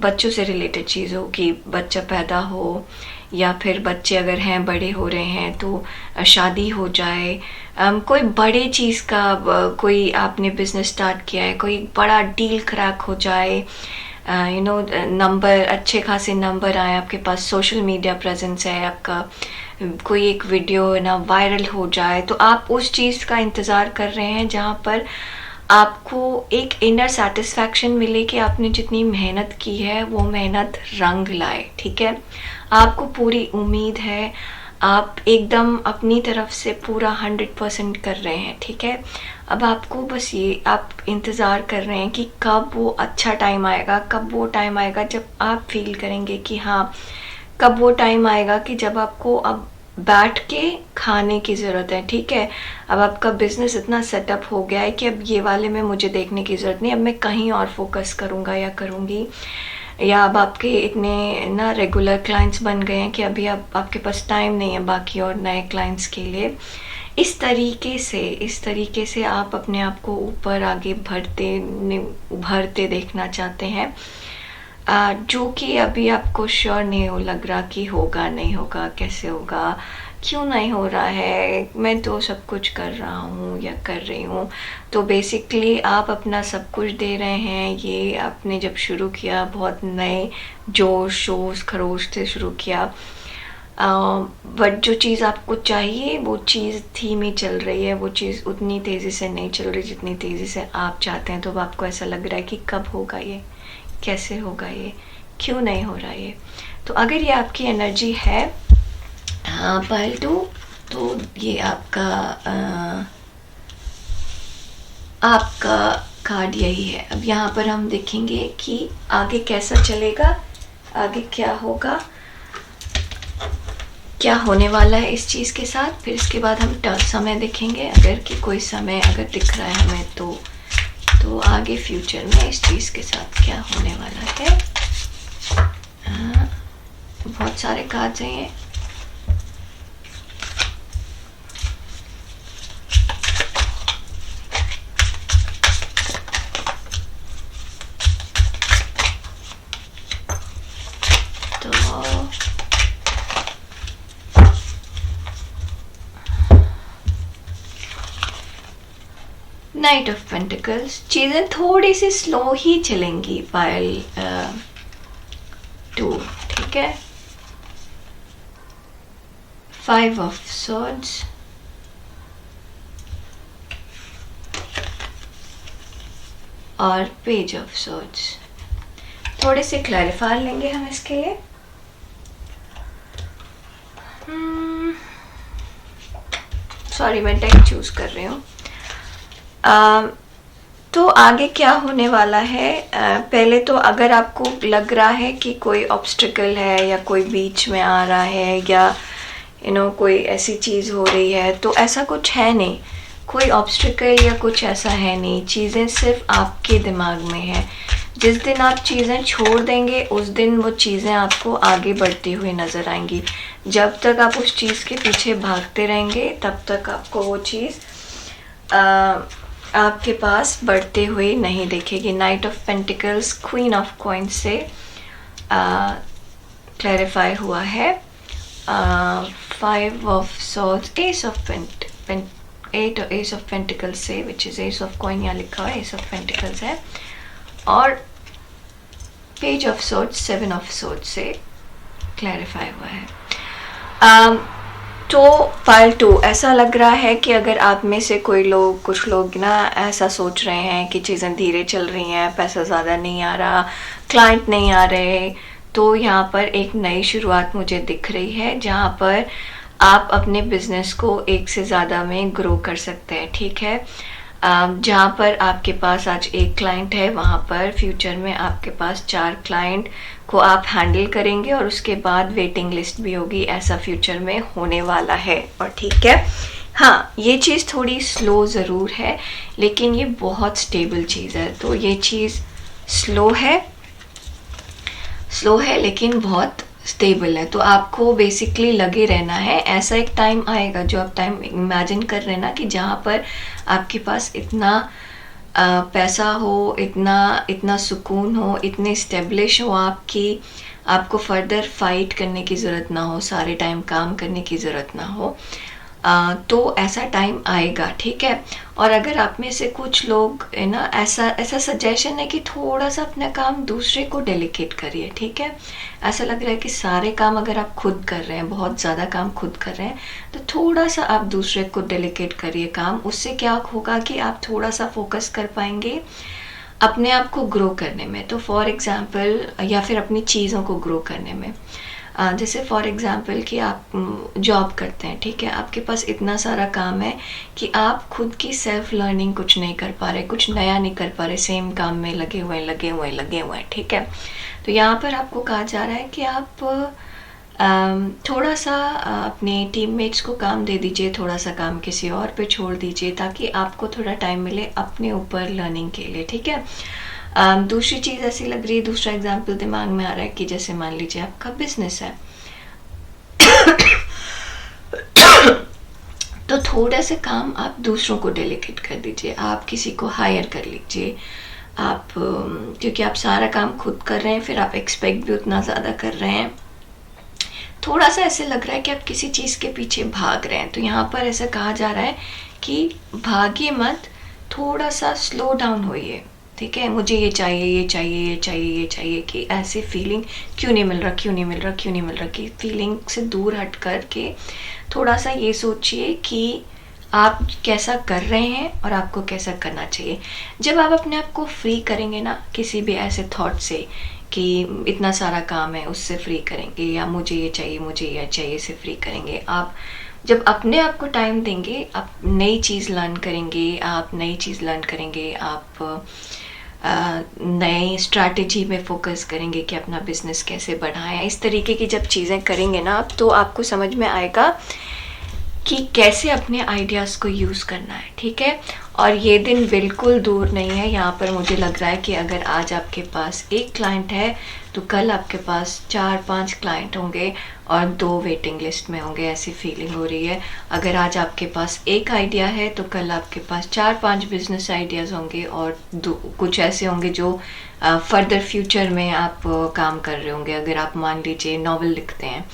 बच्चों से रिलेटेड चीज़ हो कि बच्चा पैदा हो, या फिर बच्चे अगर हैं बड़े हो रहे हैं तो शादी हो जाए। कोई बड़े चीज़ का कोई आपने बिज़नेस स्टार्ट किया है, कोई बड़ा डील क्रैक हो जाए, नंबर अच्छे खासे नंबर आए आपके पास, सोशल मीडिया प्रेजेंस है आपका, कोई एक वीडियो ना वायरल हो जाए, तो आप उस चीज़ का इंतज़ार कर रहे हैं जहाँ पर आपको एक इनर सेटिस्फैक्शन मिले कि आपने जितनी मेहनत की है वो मेहनत रंग लाए, ठीक है। आपको पूरी उम्मीद है, आप एकदम अपनी तरफ से पूरा 100% कर रहे हैं, ठीक है। अब आपको बस ये आप इंतज़ार कर रहे हैं कि कब वो अच्छा टाइम आएगा, कब वो टाइम आएगा जब आप फील करेंगे कि हाँ, कब वो टाइम आएगा कि जब आपको अब बैठ के खाने की ज़रूरत है, ठीक है। अब आपका बिज़नेस इतना सेटअप हो गया है कि अब ये वाले में मुझे देखने की ज़रूरत नहीं, अब मैं कहीं और फोकस करूँगा या करूँगी। या अब आपके इतने ना रेगुलर क्लाइंट्स बन गए हैं कि अभी अब आपके पास टाइम नहीं है बाकी और नए क्लाइंट्स के लिए। इस तरीके से आप अपने आप को ऊपर आगे उभरते देखना चाहते हैं, जो कि अभी आपको श्योर नहीं हो लग रहा कि होगा नहीं होगा, कैसे होगा, क्यों नहीं हो रहा है, मैं तो सब कुछ कर रहा हूँ या कर रही हूँ। तो बेसिकली आप अपना सब कुछ दे रहे हैं। ये आपने जब शुरू किया बहुत नए जोश शोश खरोश से शुरू किया, बट जो चीज़ आपको चाहिए वो चीज़ धीमी में चल रही है, वो चीज़ उतनी तेज़ी से नहीं चल रही जितनी तेज़ी से आप चाहते हैं। तो अब आपको ऐसा लग रहा है कि कब होगा ये, कैसे होगा ये, क्यों नहीं हो रहा ये। तो अगर ये आपकी एनर्जी है पायल 2, तो ये आपका कार्ड यही है। अब यहाँ पर हम देखेंगे कि आगे कैसा चलेगा, आगे क्या होगा, क्या होने वाला है इस चीज़ के साथ। फिर इसके बाद हम समय देखेंगे, अगर कि कोई समय अगर दिख रहा है हमें तो आगे फ्यूचर में इस चीज़ के साथ क्या होने वाला है। बहुत सारे कार्ड्स हैं ये। नाइट ऑफ पेंटिकल्स, चीज़ें थोड़ी सी स्लो ही चलेंगी पायल 2, ठीक है। 5 ऑफ सॉर्ड्स, और पेज ऑफ सॉर्ड्स। थोड़े से क्लैरिफाई लेंगे हम इसके लिए। सॉरी मैं डेक चूज कर रही हूँ। तो आगे क्या होने वाला है, पहले तो अगर आपको लग रहा है कि कोई ऑब्स्टिकल है या कोई बीच में आ रहा है या कोई ऐसी चीज़ हो रही है, तो ऐसा कुछ है नहीं, कोई ऑब्स्टिकल या कुछ ऐसा है नहीं। चीज़ें सिर्फ आपके दिमाग में है। जिस दिन आप चीज़ें छोड़ देंगे उस दिन वो चीज़ें आपको आगे बढ़ती हुई नज़र आएंगी। जब तक आप उस चीज़ के पीछे भागते रहेंगे तब तक आपको वो चीज़ आपके पास बढ़ते हुए नहीं दिखेगी। Knight of pentacles queen of coins से क्लैरिफाई हुआ है। 5 of swords, ace of ace of pentacles से, which is ace of coin, यहाँ लिखा है एस ऑफ पेंटिकल्स है, और page of swords 7 of swords से क्लैरिफाई हुआ है। तो पाइल 2, ऐसा लग रहा है कि अगर आप में से कुछ लोग ना ऐसा सोच रहे हैं कि चीज़ें धीरे चल रही हैं, पैसा ज़्यादा नहीं आ रहा, क्लाइंट नहीं आ रहे, तो यहाँ पर एक नई शुरुआत मुझे दिख रही है जहाँ पर आप अपने बिजनेस को एक से ज़्यादा में ग्रो कर सकते हैं। ठीक है, जहाँ पर आपके पास आज एक क्लाइंट है, वहाँ पर फ्यूचर में आपके पास 4 क्लाइंट को आप हैंडल करेंगे और उसके बाद वेटिंग लिस्ट भी होगी। ऐसा फ्यूचर में होने वाला है। और ठीक है, हाँ, ये चीज़ थोड़ी स्लो ज़रूर है लेकिन ये बहुत स्टेबल चीज़ है। तो ये चीज़ स्लो है लेकिन बहुत स्टेबल है। तो आपको बेसिकली लगे रहना है। ऐसा एक टाइम आएगा, जो आप टाइम इमेजिन कर रहे हैं ना, कि जहाँ पर आपके पास इतना पैसा हो, इतना सुकून हो, इतने स्टेब्लिश हो आपको फर्दर फाइट करने की ज़रूरत ना हो, सारे टाइम काम करने की ज़रूरत ना हो। तो ऐसा टाइम आएगा। ठीक है, और अगर आप में से कुछ लोग है ना, ऐसा सजेशन है कि थोड़ा सा अपना काम दूसरे को डेलीकेट करिए। ठीक है, ऐसा लग रहा है कि सारे काम अगर आप खुद कर रहे हैं, बहुत ज़्यादा काम खुद कर रहे हैं, तो थोड़ा सा आप दूसरे को डेलीकेट करिए काम। उससे क्या होगा कि आप थोड़ा सा फोकस कर पाएंगे अपने आप को ग्रो करने में। तो फॉर एग्ज़ाम्पल, या फिर अपनी चीज़ों को ग्रो करने में, जैसे फॉर एग्ज़ाम्पल कि आप जॉब करते हैं। ठीक है, आपके पास इतना सारा काम है कि आप खुद की सेल्फ लर्निंग कुछ नहीं कर पा रहे, कुछ नया नहीं कर पा रहे, सेम काम में लगे हुए हैं। ठीक है, तो यहाँ पर आपको कहा जा रहा है कि आप थोड़ा सा अपने टीममेट्स को काम दे दीजिए, थोड़ा सा काम किसी और पे छोड़ दीजिए, ताकि आपको थोड़ा टाइम मिले अपने ऊपर लर्निंग के लिए। ठीक है, दूसरी चीज़ ऐसी लग रही है, दूसरा एग्जाम्पल दिमाग में आ रहा है कि जैसे मान लीजिए आपका बिजनेस है तो थोड़ा सा काम आप दूसरों को डेलीकेट कर दीजिए, आप किसी को हायर कर लीजिए। आप क्योंकि आप सारा काम खुद कर रहे हैं, फिर आप एक्सपेक्ट भी उतना ज़्यादा कर रहे हैं। थोड़ा सा ऐसे लग रहा है कि आप किसी चीज़ के पीछे भाग रहे हैं। तो यहाँ पर ऐसा कहा जा रहा है कि भागिए मत, थोड़ा सा स्लो डाउन होइए। ठीक है, मुझे ये चाहिए कि ऐसे फीलिंग क्यों नहीं मिल रहा कि फीलिंग से दूर हट कर के थोड़ा सा ये सोचिए कि आप कैसा कर रहे हैं और आपको कैसा करना चाहिए। जब आप अपने आप को फ्री करेंगे ना किसी भी ऐसे थॉट से कि इतना सारा काम है, उससे फ्री करेंगे, या मुझे ये चाहिए से फ्री करेंगे, आप जब अपने आप को टाइम देंगे, आप नई चीज़ लर्न करेंगे, आप नई स्ट्रैटेजी में फोकस करेंगे कि अपना बिजनेस कैसे बढ़ाएं। इस तरीके की जब चीज़ें करेंगे ना आप, तो आपको समझ में आएगा कि कैसे अपने आइडियाज़ को यूज़ करना है। ठीक है, और ये दिन बिल्कुल दूर नहीं है। यहाँ पर मुझे लग रहा है कि अगर आज आपके पास एक क्लाइंट है तो कल आपके पास 4-5 क्लाइंट होंगे और 2 वेटिंग लिस्ट में होंगे, ऐसी फीलिंग हो रही है। अगर आज आपके पास एक आइडिया है तो कल आपके पास 4-5 बिजनेस आइडियाज़ होंगे और कुछ ऐसे होंगे जो फर्दर फ्यूचर में आप काम कर रहे होंगे। अगर आप मान लीजिए नॉवल लिखते हैं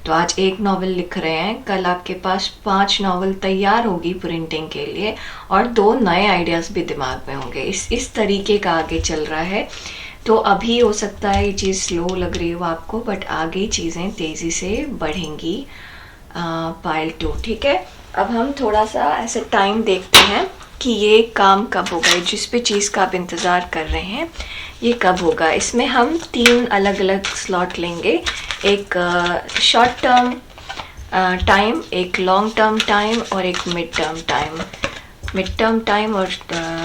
तो आज एक नॉवल लिख रहे हैं, कल आपके पास 5 नॉवल तैयार होगी प्रिंटिंग के लिए और 2 नए आइडियाज़ भी दिमाग में होंगे। इस तरीके का आगे चल रहा है। तो अभी हो सकता है ये चीज़ स्लो लग रही हो आपको, बट आगे चीज़ें तेज़ी से बढ़ेंगी। पाइल 2। ठीक है, अब हम थोड़ा सा ऐसे टाइम देखते हैं कि ये काम कब होगा, जिस पे चीज़ का आप इंतज़ार कर रहे हैं ये कब होगा। इसमें हम 3 अलग अलग स्लॉट लेंगे, एक शॉर्ट टर्म टाइम, एक लॉन्ग टर्म टाइम और एक mid term time. Mid term time और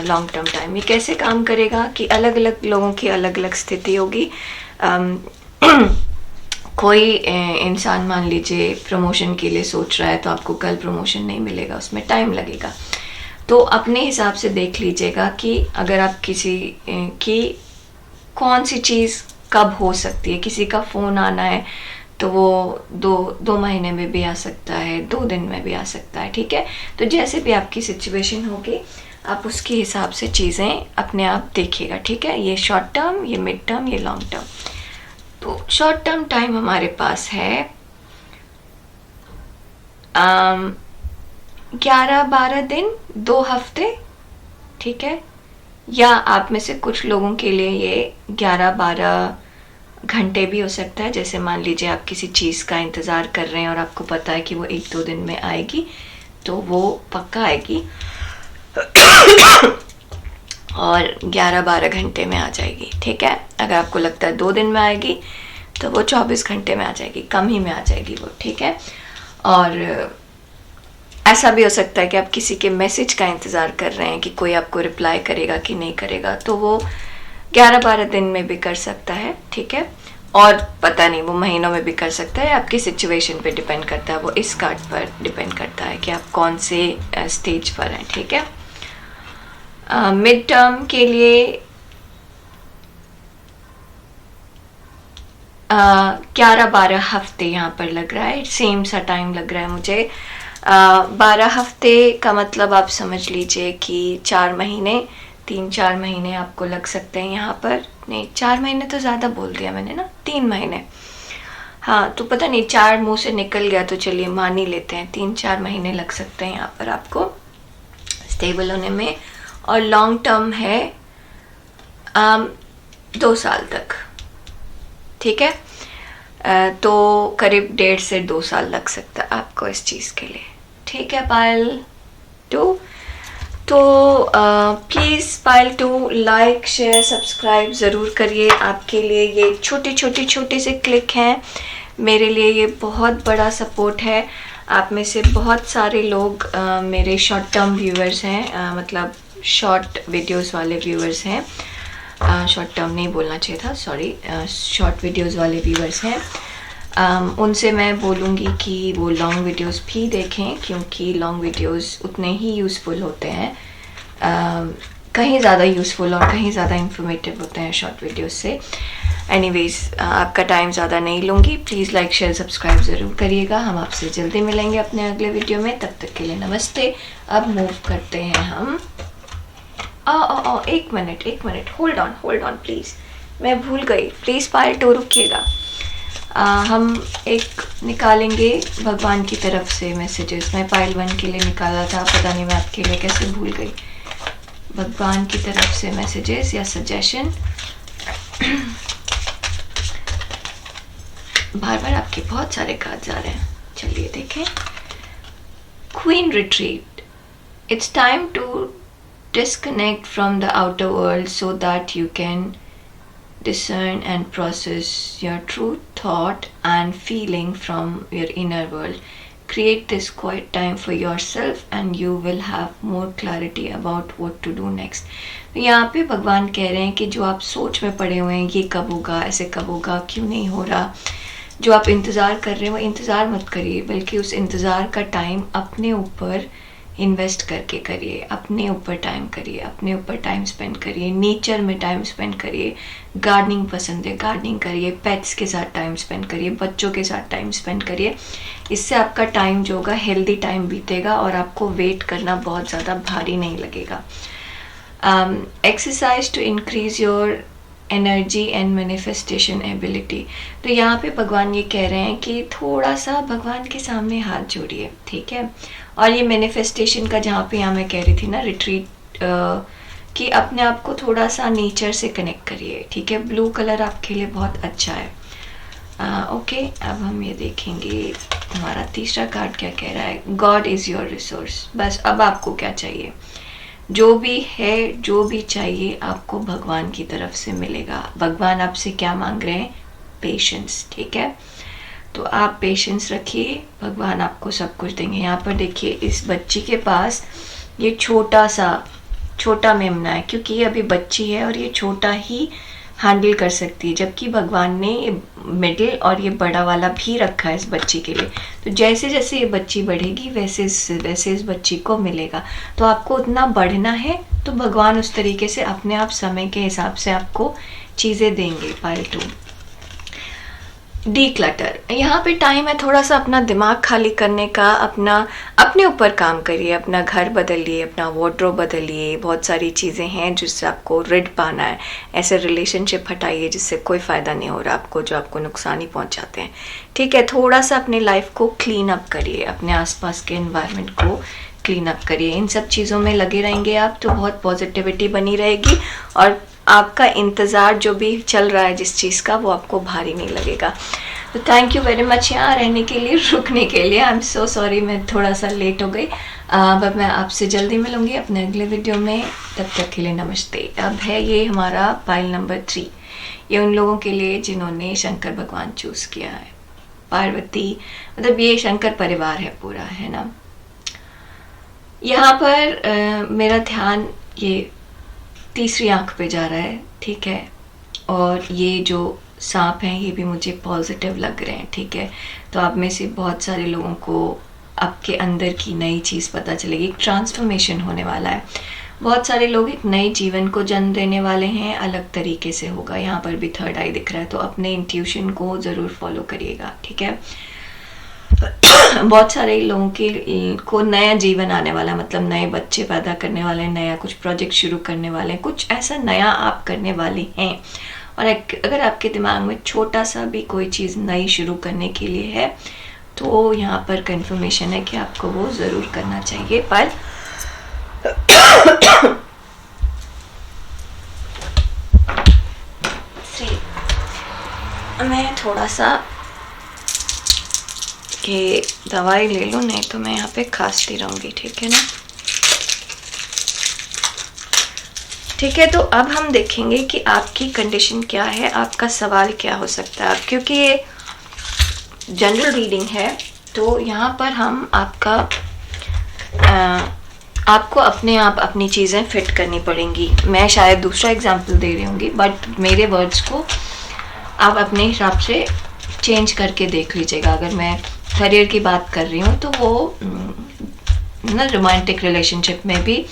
लॉन्ग टर्म टाइम। ये कैसे काम करेगा कि अलग अलग लोगों की अलग अलग स्थिति होगी। कोई इंसान मान लीजिए प्रमोशन के लिए सोच रहा है तो आपको कल प्रमोशन नहीं मिलेगा, उसमें टाइम लगेगा। तो अपने हिसाब से देख लीजिएगा कि अगर आप किसी की कौन सी चीज़ कब हो सकती है। किसी का फ़ोन आना है तो वो दो महीने में भी आ सकता है, 2 दिन में भी आ सकता है, ठीक है। तो जैसे भी आपकी सिचुएशन होगी आप उसके हिसाब से चीज़ें अपने आप देखिएगा, ठीक है। ये शॉर्ट टर्म, ये मिड टर्म, ये लॉन्ग टर्म। तो शॉर्ट टर्म टाइम हमारे पास है 11-12 दिन, 2 हफ्ते, ठीक है। या आप में से कुछ लोगों के लिए ये 11-12 घंटे भी हो सकता है। जैसे मान लीजिए आप किसी चीज़ का इंतज़ार कर रहे हैं और आपको पता है कि वो 1-2 दिन में आएगी, तो वो पक्का आएगी और 11-12 घंटे में आ जाएगी, ठीक है। अगर आपको लगता है 2 दिन में आएगी तो वो 24 घंटे में आ जाएगी, कम ही में आ जाएगी वो, ठीक है। और ऐसा भी हो सकता है कि आप किसी के मैसेज का इंतज़ार कर रहे हैं कि कोई आपको रिप्लाई करेगा कि नहीं करेगा, तो वो 11-12 दिन में भी कर सकता है, ठीक है। और पता नहीं, वो महीनों में भी कर सकता है। आपकी सिचुएशन पे डिपेंड करता है, वो इस कार्ड पर डिपेंड करता है कि आप कौन से स्टेज पर हैं, ठीक है। मिड टर्म के लिए 11-12 हफ्ते यहाँ पर लग रहा है, सेम सा टाइम लग रहा है मुझे। 12 हफ्ते का मतलब आप समझ लीजिए कि 4 महीने, 3-4 महीने आपको लग सकते हैं यहाँ पर। नहीं, 4 महीने तो ज़्यादा बोल दिया मैंने ना, 3 महीने। हाँ, तो पता नहीं 4 मुंह से निकल गया तो चलिए मान ही लेते हैं, 3-4 महीने लग सकते हैं यहाँ पर आपको स्टेबल होने में। और लॉन्ग टर्म है 2 साल तक, ठीक है। तो करीब 1.5 से 2 साल लग सकता है आपको इस चीज़ के लिए, ठीक है। पायल 2, तो please Payal 2 like share subscribe ज़रूर करिए। आपके लिए ये छोटे से क्लिक हैं, मेरे लिए ये बहुत बड़ा सपोर्ट है। आप में से बहुत सारे लोग मेरे शॉर्ट टर्म व्यूअर्स हैं, मतलब शॉर्ट वीडियोस वाले व्यूअर्स हैं। शॉर्ट टर्म नहीं बोलना चाहिए था, सॉरी, शॉर्ट वीडियोस वाले व्यूअर्स हैं। उनसे मैं बोलूँगी कि वो लॉन्ग वीडियोस भी देखें, क्योंकि लॉन्ग वीडियोस उतने ही यूज़फुल होते हैं, कहीं ज़्यादा यूज़फुल और कहीं ज़्यादा इंफॉर्मेटिव होते हैं शॉर्ट वीडियोस से। एनीवेज, आपका टाइम ज़्यादा नहीं लूँगी, प्लीज़ लाइक शेयर सब्सक्राइब ज़रूर करिएगा। हम आपसे जल्दी मिलेंगे अपने अगले वीडियो में, तब तक के लिए नमस्ते। अब मूव करते हैं हम। एक मिनट, होल्ड ऑन प्लीज़, मैं भूल गई, प्लीज़ पायल 2 रुकिएगा। हम एक निकालेंगे भगवान की तरफ से मैसेजेस। मैं पायल 1 के लिए निकाला था, पता नहीं मैं आपके लिए कैसे भूल गई। भगवान की तरफ से मैसेजेस या सजेशन। बार बार आपके बहुत सारे कार्ड्स आ रहे हैं, चलिए देखें। Queen retreat, it's time to disconnect from the outer world so that you can discern and process your true thought and feeling from your inner world. Create this quiet time for yourself and you will have more clarity about what to do next. तो यहाँ पे भगवान कह रहे हैं कि जो आप सोच में पड़े हुए हैं, ये कब होगा, ऐसे कब होगा, क्यों नहीं हो रहा, जो आप इंतज़ार कर रहे हैं वो इंतज़ार मत करिए, बल्कि उस इंतज़ार का टाइम अपने ऊपर इन्वेस्ट करके करिए, अपने ऊपर टाइम करिए, अपने ऊपर टाइम स्पेंड करिए, नेचर में टाइम स्पेंड करिए। गार्डनिंग पसंद है, गार्डनिंग करिए, पेट्स के साथ टाइम स्पेंड करिए, बच्चों के साथ टाइम स्पेंड करिए। इससे आपका टाइम जो होगा हेल्दी टाइम बीतेगा और आपको वेट करना बहुत ज़्यादा भारी नहीं लगेगा। Exercise to increase your energy and manifestation ability. तो यहाँ पे भगवान ये कह रहे हैं कि थोड़ा सा भगवान के सामने हाथ जोड़िए, ठीक है। और ये मैनिफेस्टेशन का, जहाँ पे यहाँ मैं कह रही थी ना रिट्रीट, कि अपने आप को थोड़ा सा नेचर से कनेक्ट करिए, ठीक है। ब्लू कलर आपके लिए बहुत अच्छा है। ओके, अब हम ये देखेंगे हमारा तीसरा कार्ड क्या कह रहा है। God is your resource. बस अब आपको क्या चाहिए, जो भी है, जो भी चाहिए आपको भगवान की तरफ से मिलेगा। भगवान आपसे क्या मांग रहे हैं, पेशेंस, ठीक है। तो आप पेशेंस रखिए, भगवान आपको सब कुछ देंगे। यहाँ पर देखिए, इस बच्ची के पास ये छोटा मेमना है, क्योंकि ये अभी बच्ची है और ये छोटा ही हैंडल कर सकती है, जबकि भगवान ने ये मिडिल और ये बड़ा वाला भी रखा है इस बच्ची के लिए। तो जैसे जैसे ये बच्ची बढ़ेगी वैसे वैसे इस बच्ची को मिलेगा। तो आपको उतना बढ़ना है तो भगवान उस तरीके से अपने आप समय के हिसाब से आपको चीज़ें देंगे। Pile 2, declutter. यहाँ पे टाइम है थोड़ा सा अपना दिमाग खाली करने का, अपने ऊपर काम करिए, अपना घर बदलिए, अपना वार्डरोब बदलिए। बहुत सारी चीज़ें हैं जिससे आपको रिड पाना है। ऐसे रिलेशनशिप हटाइए जिससे कोई फ़ायदा नहीं हो रहा आपको, जो आपको नुकसान ही पहुँचाते हैं। ठीक है, थोड़ा सा अपनी लाइफ को क्लीन अप करिए, अपने आसपास के एनवायरनमेंट को क्लीन अप करिए। इन सब चीज़ों में लगे रहेंगे आप तो बहुत पॉजिटिविटी बनी रहेगी और आपका इंतज़ार जो भी चल रहा है जिस चीज़ का, वो आपको भारी नहीं लगेगा। तो थैंक यू वेरी मच यहाँ रहने के लिए, रुकने के लिए। आई एम सो सॉरी मैं थोड़ा सा लेट हो गई, बट मैं आपसे जल्दी मिलूँगी अपने अगले वीडियो में। तब तक के लिए नमस्ते। अब है ये हमारा पाइल नंबर 3, ये उन लोगों के लिए जिन्होंने शंकर भगवान चूज़ किया है। पार्वती मतलब ये शंकर परिवार है पूरा, है ना। यहाँ पर मेरा ध्यान ये तीसरी आंख पे जा रहा है, ठीक है। और ये जो सांप हैं ये भी मुझे पॉजिटिव लग रहे हैं, ठीक है। तो आप में से बहुत सारे लोगों को आपके अंदर की नई चीज़ पता चलेगी, एक ट्रांसफॉर्मेशन होने वाला है। बहुत सारे लोग एक नए जीवन को जन्म देने वाले हैं, अलग तरीके से होगा। यहाँ पर भी थर्ड आई दिख रहा है, तो अपने इंट्यूशन को ज़रूर फॉलो करिएगा, ठीक है। बहुत सारे लोगों को नया जीवन आने वाला है, मतलब नए बच्चे पैदा करने वाले हैं, नया कुछ प्रोजेक्ट शुरू करने वाले हैं, कुछ ऐसा नया आप करने वाले हैं। और अगर आपके दिमाग में छोटा सा भी कोई चीज़ नई शुरू करने के लिए है तो यहाँ पर कंफर्मेशन है कि आपको वो ज़रूर करना चाहिए। पर मैं थोड़ा सा कि दवाई ले लूँ, नहीं तो मैं यहाँ पे खांसती रहूँगी, ठीक है ना। ठीक है, तो अब हम देखेंगे कि आपकी कंडीशन क्या है, आपका सवाल क्या हो सकता है। क्योंकि ये जनरल रीडिंग है तो यहाँ पर हम आपको अपने आप अपनी चीज़ें फिट करनी पड़ेंगी। मैं शायद दूसरा एग्जाम्पल दे रही होंगी, बट मेरे वर्ड्स को आप अपने हिसाब से चेंज करके देख लीजिएगा। अगर मैं करियर की बात कर रही हूँ तो वो ना रोमांटिक रिलेशनशिप में भी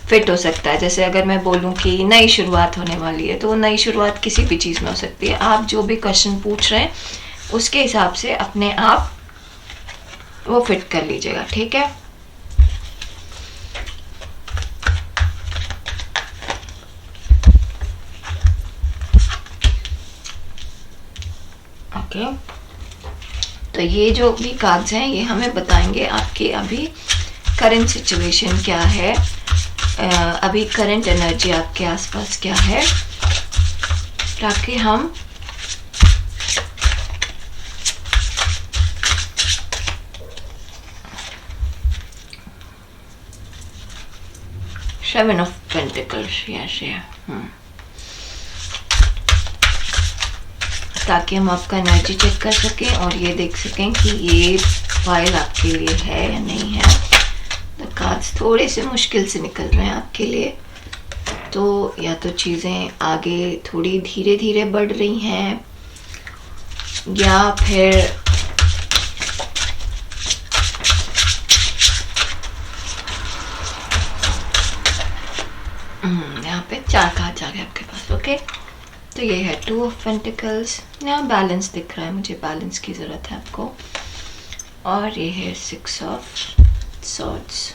फिट हो सकता है। जैसे अगर मैं बोलूँ कि नई शुरुआत होने वाली है तो वो नई शुरुआत किसी भी चीज़ में हो सकती है। आप जो भी क्वेश्चन पूछ रहे हैं उसके हिसाब से अपने आप वो फिट कर लीजिएगा, ठीक है। ओके, तो ये जो भी कार्ड्स हैं ये हमें बताएंगे आपके अभी करंट सिचुएशन क्या है, अभी करंट एनर्जी आपके आसपास क्या है, ताकि हम सेवन ऑफ पेंटिकल्स, यस, ताकि हम आपका एनर्जी चेक कर सकें और ये देख सकें कि ये फाइल आपके लिए है या नहीं है। द कार्ड्स थोड़े से मुश्किल से निकल रहे हैं आपके लिए, तो या तो चीज़ें आगे थोड़ी धीरे धीरे बढ़ रही हैं या फिर यहाँ पे 4 कार्ड्स आ गए आपके पास। ओके, तो ये है 2 ऑफ पेंटिकल्स, यहाँ बैलेंस दिख रहा है, मुझे बैलेंस की ज़रूरत है आपको। और ये है 6 ऑफ सॉर्ड्स।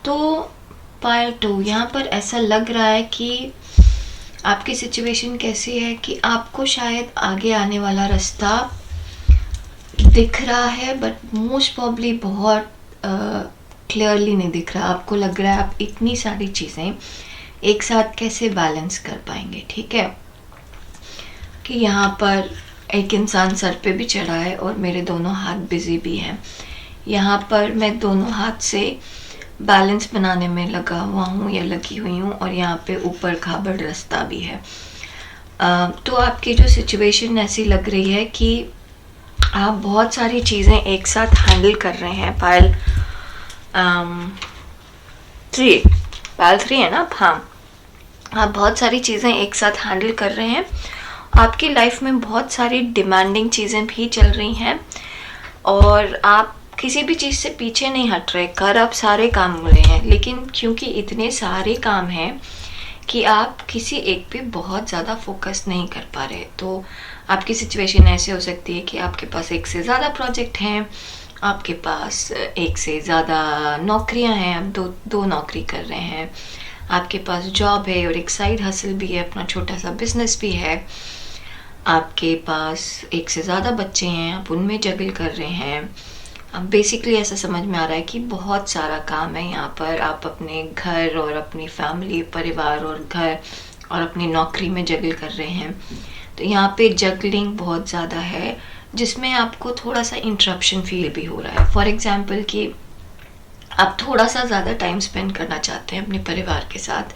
तो पाइल 2 यहाँ पर ऐसा लग रहा है कि आपकी सिचुएशन कैसी है कि आपको शायद आगे आने वाला रास्ता दिख रहा है, बट मोस्ट प्रॉब्ली बहुत क्लियरली नहीं दिख रहा। आपको लग रहा है आप इतनी सारी चीज़ें एक साथ कैसे बैलेंस कर पाएंगे, ठीक है। कि यहाँ पर एक इंसान सर पे भी चढ़ा है और मेरे दोनों हाथ बिजी भी हैं। यहाँ पर मैं दोनों हाथ से बैलेंस बनाने में लगा हुआ हूँ या लगी हुई हूँ, और यहाँ पे ऊपर खाबड़ रास्ता भी है। तो आपकी जो सिचुएशन ऐसी लग रही है कि आप बहुत सारी चीज़ें एक साथ हैंडल कर रहे हैं। पायल 3 है ना? हाँ, आप बहुत सारी चीज़ें एक साथ हैंडल कर रहे हैं। आपकी लाइफ में बहुत सारी डिमांडिंग चीज़ें भी चल रही हैं और आप किसी भी चीज़ से पीछे नहीं हट रहे। कर आप सारे काम मिले हैं, लेकिन क्योंकि इतने सारे काम हैं कि आप किसी एक पे बहुत ज़्यादा फोकस नहीं कर पा रहे। तो आपकी सिचुएशन ऐसे हो सकती है कि आपके पास एक से ज़्यादा प्रोजेक्ट हैं, आपके पास एक से ज़्यादा नौकरियां हैं, आप दो नौकरी कर रहे हैं, आपके पास जॉब है और एक साइड हसल भी है, अपना छोटा सा बिजनेस भी है, आपके पास एक से ज़्यादा बच्चे हैं, आप उनमें जगल कर रहे हैं। अब बेसिकली ऐसा समझ में आ रहा है कि बहुत सारा काम है यहाँ पर। आप अपने घर और अपनी फैमिली, परिवार और घर और अपनी नौकरी में जगल कर रहे हैं। तो यहाँ पे जगलिंग बहुत ज़्यादा है, जिसमें आपको थोड़ा सा इंटरप्शन फील भी हो रहा है। फॉर एग्जाम्पल कि आप थोड़ा सा ज़्यादा टाइम स्पेंड करना चाहते हैं अपने परिवार के साथ,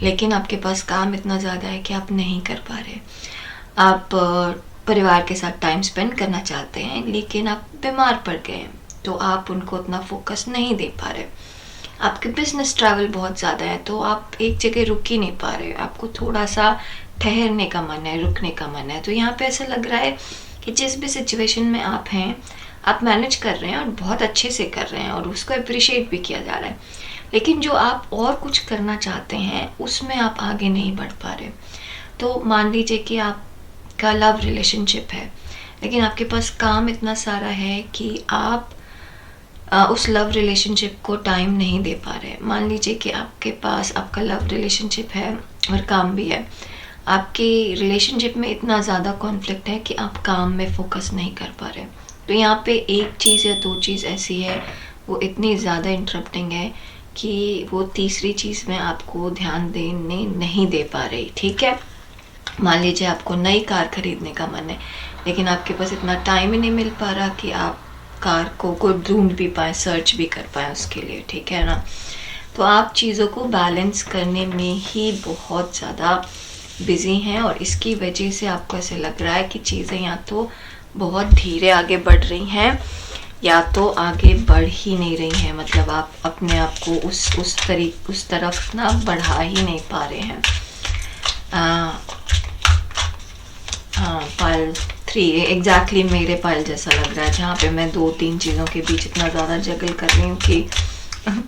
लेकिन आपके पास काम इतना ज़्यादा है कि आप नहीं कर पा रहे। आप परिवार के साथ टाइम स्पेंड करना चाहते हैं, लेकिन आप बीमार पड़ गए हैं, तो आप उनको उतना फोकस नहीं दे पा रहे। आपके बिजनेस ट्रैवल बहुत ज़्यादा है, तो आप एक जगह रुक ही नहीं पा रहे। आपको थोड़ा सा ठहरने का मन है, रुकने का मन है। तो यहाँ पे ऐसा लग रहा है कि जिस भी सिचुएशन में आप हैं, आप मैनेज कर रहे हैं और बहुत अच्छे से कर रहे हैं और उसको अप्रिशिएट भी किया जा रहा है। लेकिन जो आप और कुछ करना चाहते हैं, उसमें आप आगे नहीं बढ़ पा रहे। तो मान लीजिए कि आपका लव रिलेशनशिप है, लेकिन आपके पास काम इतना सारा है कि आप उस लव रिलेशनशिप को टाइम नहीं दे पा रहे। मान लीजिए कि आपके पास आपका लव रिलेशनशिप है और काम भी है। आपके रिलेशनशिप में इतना ज़्यादा कॉन्फ्लिक्ट है कि आप काम में फोकस नहीं कर पा रहे। तो यहाँ पे एक चीज़ या दो चीज़ ऐसी है, वो इतनी ज़्यादा इंटरप्टिंग है कि वो तीसरी चीज़ में आपको ध्यान देने नहीं दे पा रही। ठीक है, मान लीजिए आपको नई कार खरीदने का मन है, लेकिन आपके पास इतना टाइम ही नहीं मिल पा रहा कि आप कार को ढूंढ भी पाए, सर्च भी कर पाए उसके लिए। ठीक है ना? तो आप चीज़ों को बैलेंस करने में ही बहुत ज़्यादा बिजी हैं और इसकी वजह से आपको ऐसे लग रहा है कि चीज़ें या तो बहुत धीरे आगे बढ़ रही हैं या तो आगे बढ़ ही नहीं रही हैं। मतलब आप अपने आप को उस तरफ ना बढ़ा ही नहीं पा रहे हैं। हाँ, पायल 3 एग्जैक्टली मेरे पायल जैसा लग रहा है, जहाँ पे मैं 2-3 चीज़ों के बीच इतना ज़्यादा जगल कर रही हूँ कि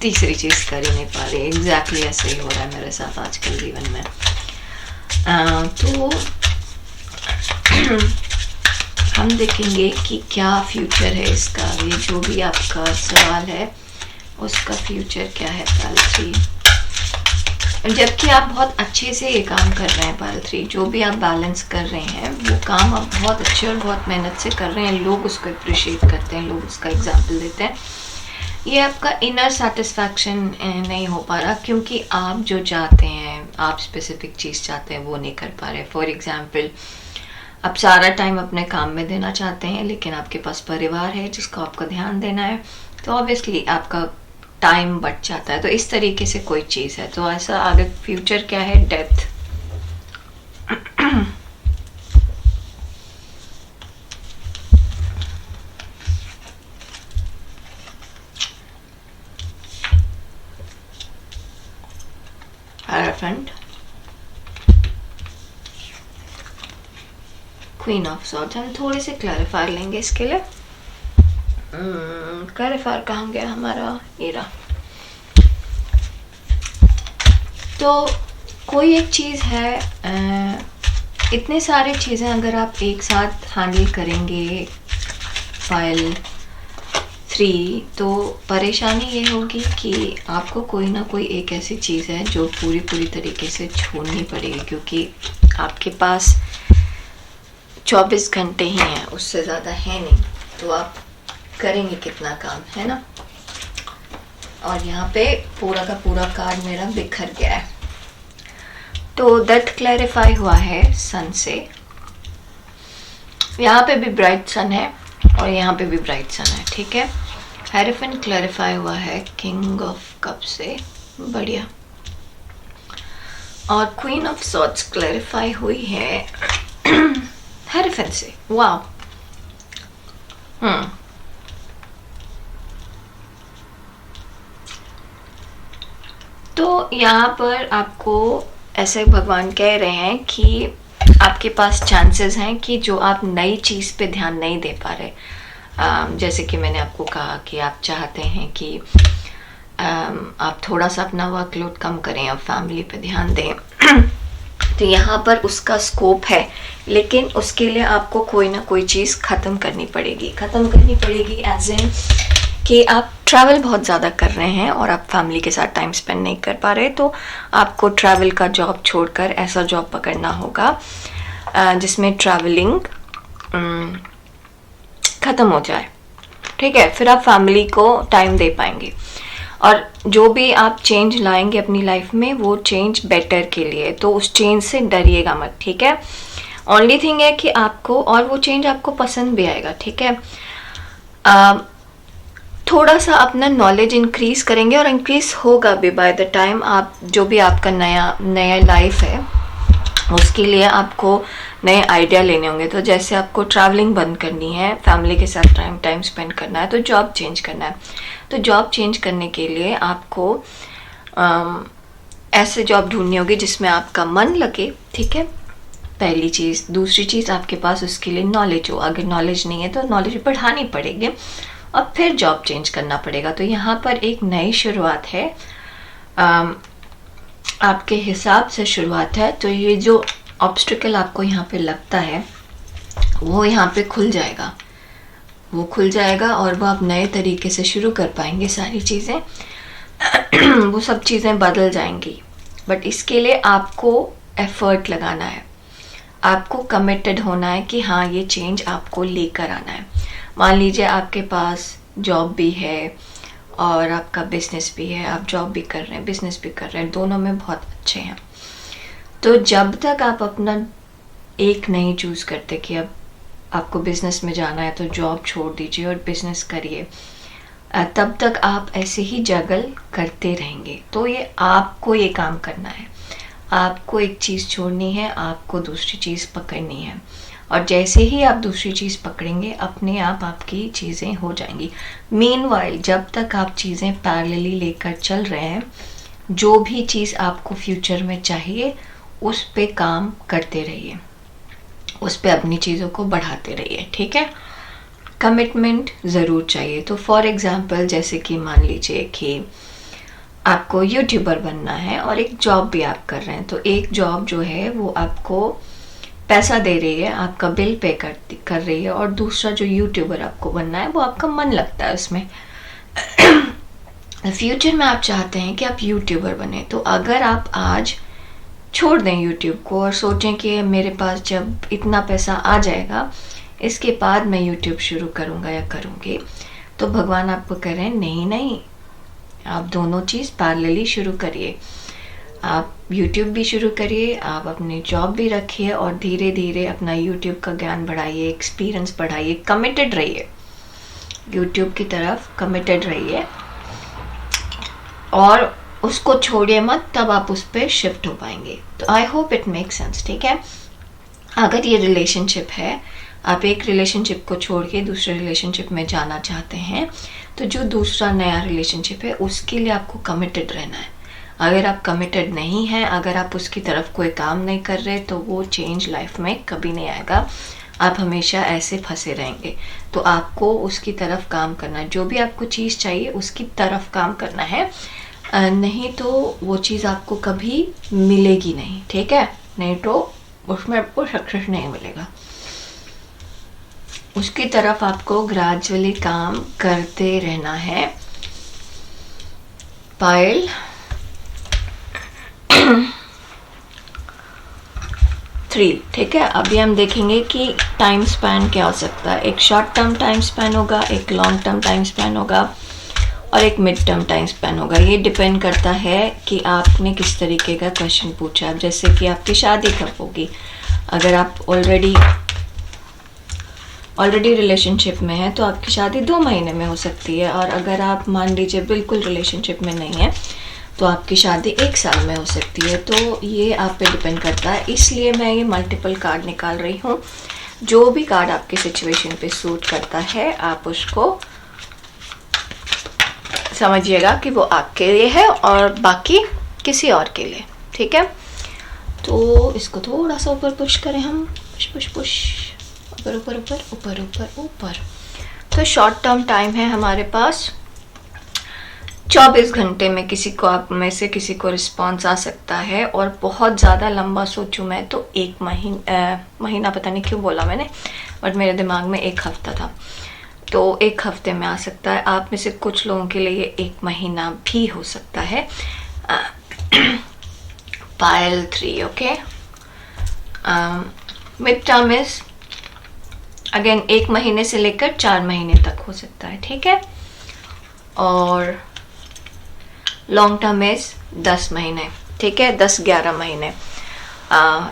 तीसरी चीज़ कर ही नहीं पा रही। एग्जैक्टली ऐसे ही हो रहा है मेरे साथ आजकल जीवन में। तो हम देखेंगे कि क्या फ्यूचर है इसका। ये जो भी आपका सवाल है उसका फ्यूचर क्या है पायल 3। जबकि आप बहुत अच्छे से ये काम कर रहे हैं पायल 3, जो भी आप बैलेंस कर रहे हैं वो काम आप बहुत अच्छे और बहुत मेहनत से कर रहे हैं। लोग उसको अप्रिशिएट करते हैं, लोग उसका एग्जाम्पल देते हैं। ये आपका इनर सेटिस्फैक्शन नहीं हो पा रहा, क्योंकि आप जो चाहते हैं, आप स्पेसिफिक चीज़ चाहते हैं, वो नहीं कर पा रहे। फॉर एग्जाम्पल, आप सारा टाइम अपने काम में देना चाहते हैं, लेकिन आपके पास परिवार है जिसको आपको ध्यान देना है, तो ऑब्वियसली आपका टाइम बच जाता है। तो इस तरीके से कोई चीज़ है। तो ऐसा आगे फ्यूचर क्या है? Death. Hierophant, queen of swords. हम थोड़े से क्लैरिफायर लेंगे इसके लिए। क्लैरिफायर कहाँ गया हमारा? ये रहा। तो कोई एक चीज़ है, इतने सारी चीज़ें अगर आप एक साथ हैंडल करेंगे फाइल 3, तो परेशानी ये होगी कि आपको कोई ना कोई एक ऐसी चीज़ है जो पूरी तरीके से छोड़नी पड़ेगी, क्योंकि आपके पास 24 घंटे ही हैं, उससे ज़्यादा है नहीं। तो आप करेंगे कितना काम, है ना? और यहाँ पे पूरा का पूरा कार्ड मेरा बिखर गया है। तो डेथ क्लैरिफाई हुआ है सन से। यहाँ पे भी ब्राइट सन है और यहाँ पे भी ब्राइट सन है। ठीक है। हेरोफेंट क्लैरिफाई हुआ है किंग ऑफ कप से। बढ़िया। और क्वीन ऑफ सॉर्ट्स क्लैरिफाई हुई है हेरोफेंट से। वाह। तो यहाँ पर आपको ऐसे भगवान कह रहे हैं कि आपके पास चांसेस हैं कि जो आप नई चीज़ पे ध्यान नहीं दे पा रहे, जैसे कि मैंने आपको कहा कि आप चाहते हैं कि आप थोड़ा सा अपना वर्कलोड कम करें, अब फैमिली पे ध्यान दें तो यहाँ पर उसका स्कोप है, लेकिन उसके लिए आपको कोई ना कोई चीज़ ख़त्म करनी पड़ेगी एज इन कि आप ट्रैवल बहुत ज़्यादा कर रहे हैं और आप फैमिली के साथ टाइम स्पेंड नहीं कर पा रहे, तो आपको ट्रैवल का जॉब छोड़कर ऐसा जॉब पकड़ना होगा जिसमें ट्रैवलिंग ख़त्म हो जाए, ठीक है। फिर आप फैमिली को टाइम दे पाएंगे और जो भी आप चेंज लाएंगे अपनी लाइफ में वो चेंज बेटर के लिए, तो उस चेंज से डरिएगा मत, ठीक है। ओनली थिंग है कि आपको, और वो चेंज आपको पसंद भी आएगा, ठीक है। थोड़ा सा अपना नॉलेज इंक्रीज करेंगे और इंक्रीज होगा भी बाय द टाइम आप जो भी आपका नया लाइफ है उसके लिए आपको नए आइडिया लेने होंगे। तो जैसे आपको ट्रैवलिंग बंद करनी है, फैमिली के साथ टाइम स्पेंड करना है, तो जॉब चेंज करना है। तो जॉब चेंज करने के लिए आपको ऐसे जॉब ढूंढनी होगी जिसमें आपका मन लगे, ठीक है, पहली चीज़। दूसरी चीज़, आपके पास उसके लिए नॉलेज हो। अगर नॉलेज नहीं है तो नॉलेज बढ़ानी पड़ेगी और फिर जॉब चेंज करना पड़ेगा। तो यहाँ पर एक नई शुरुआत है, आपके हिसाब से शुरुआत है। तो ये जो ऑब्स्टिकल आपको यहाँ पे लगता है वो यहाँ पे खुल जाएगा और वो आप नए तरीके से शुरू कर पाएंगे सारी चीज़ें वो सब चीज़ें बदल जाएंगी। बट इसके लिए आपको एफर्ट लगाना है, आपको कमिटेड होना है कि हाँ ये चेंज आपको लेकर आना है। मान लीजिए आपके पास जॉब भी है और आपका बिजनेस भी है, आप जॉब भी कर रहे हैं, बिजनेस भी कर रहे हैं, दोनों में बहुत अच्छे हैं। तो जब तक आप अपना एक नहीं चूज़ करते कि अब आपको बिजनेस में जाना है तो जॉब छोड़ दीजिए और बिजनेस करिए, तब तक आप ऐसे ही जगल करते रहेंगे। तो ये आपको ये काम करना है, आपको एक चीज़ छोड़नी है, आपको दूसरी चीज़ पकड़नी है, और जैसे ही आप दूसरी चीज़ पकड़ेंगे अपने आप आपकी चीज़ें हो जाएंगी। मीनवाइल जब तक आप चीज़ें पैरेलली लेकर चल रहे हैं, जो भी चीज़ आपको फ्यूचर में चाहिए उस पे काम करते रहिए, उस पे अपनी चीज़ों को बढ़ाते रहिए, ठीक है। कमिटमेंट ज़रूर चाहिए। तो फॉर एग्जांपल जैसे कि मान लीजिए कि आपको यूट्यूबर बनना है और एक जॉब भी आप कर रहे हैं, तो एक जॉब जो है वो आपको पैसा दे रही है, आपका बिल पे कर रही है, और दूसरा जो यूट्यूबर आपको बनना है वो आपका मन लगता है उसमें फ्यूचर में आप चाहते हैं कि आप यूट्यूबर बने। तो अगर आप आज छोड़ दें यूट्यूब को और सोचें कि मेरे पास जब इतना पैसा आ जाएगा इसके बाद मैं यूट्यूब शुरू करूँगा या करूँगी, तो भगवान आपको कह रहे हैं नहीं, आप दोनों चीज़ पैरेलली शुरू करिए। आप यूट्यूब भी शुरू करिए, आप अपनी जॉब भी रखिए और धीरे धीरे अपना यूट्यूब का ज्ञान बढ़ाइए, एक्सपीरियंस बढ़ाइए, कमिटेड रहिए, यूट्यूब की तरफ कमिटेड रहिए और उसको छोड़िए मत, तब आप उस पर शिफ्ट हो पाएंगे। तो I hope it make sense, ठीक है। अगर ये रिलेशनशिप है, आप एक रिलेशनशिप को छोड़ के दूसरे रिलेशनशिप में जाना चाहते हैं, तो जो दूसरा नया रिलेशनशिप है उसके लिए आपको कमिटेड रहना है। अगर आप कमिटेड नहीं हैं, अगर आप उसकी तरफ कोई काम नहीं कर रहे, तो वो चेंज लाइफ में कभी नहीं आएगा, आप हमेशा ऐसे फंसे रहेंगे। तो आपको उसकी तरफ काम करना है, जो भी आपको चीज़ चाहिए उसकी तरफ काम करना है, नहीं तो वो चीज़ आपको कभी मिलेगी नहीं, ठीक है। नहीं तो उसमें आपको सक्सेस नहीं मिलेगा, उसकी तरफ आपको ग्रेजुअली काम करते रहना है। पायल 3, ठीक है। अभी हम देखेंगे कि टाइम स्पैन क्या हो सकता है। एक शॉर्ट टर्म टाइम स्पैन होगा, एक लॉन्ग टर्म टाइम स्पैन होगा और एक मिड टर्म टाइम स्पैन होगा। ये डिपेंड करता है कि आपने किस तरीके का क्वेश्चन पूछा है। जैसे कि आपकी शादी कब होगी, अगर आप ऑलरेडी रिलेशनशिप में है तो आपकी शादी 2 महीने में हो सकती है, और अगर आप मान लीजिए बिल्कुल रिलेशनशिप में नहीं है तो आपकी शादी 1 साल में हो सकती है। तो ये आप पे डिपेंड करता है, इसलिए मैं ये मल्टीपल कार्ड निकाल रही हूँ। जो भी कार्ड आपकी सिचुएशन पे सूट करता है आप उसको समझिएगा कि वो आपके लिए है और बाकी किसी और के लिए, ठीक है। तो इसको थोड़ा सा ऊपर पुश करें हम, पुश पुश पुश, ऊपर ऊपर ऊपर ऊपर ऊपर ऊपर। तो शॉर्ट टर्म टाइम है हमारे पास, 24 घंटे में किसी को आप में से किसी को रिस्पॉन्स आ सकता है। और बहुत ज़्यादा लंबा सोचूं मैं तो 1 महीना पता नहीं क्यों बोला मैंने, बट मेरे दिमाग में 1 हफ्ता था, तो 1 हफ्ते में आ सकता है। आप में से कुछ लोगों के लिए 1 महीना भी हो सकता है। Pile 3, okay. Mid term is again 1 महीने से लेकर 4 महीने तक हो सकता है, ठीक है। और लॉन्ग टर्म इज 10 महीने, ठीक है, 10-11 महीने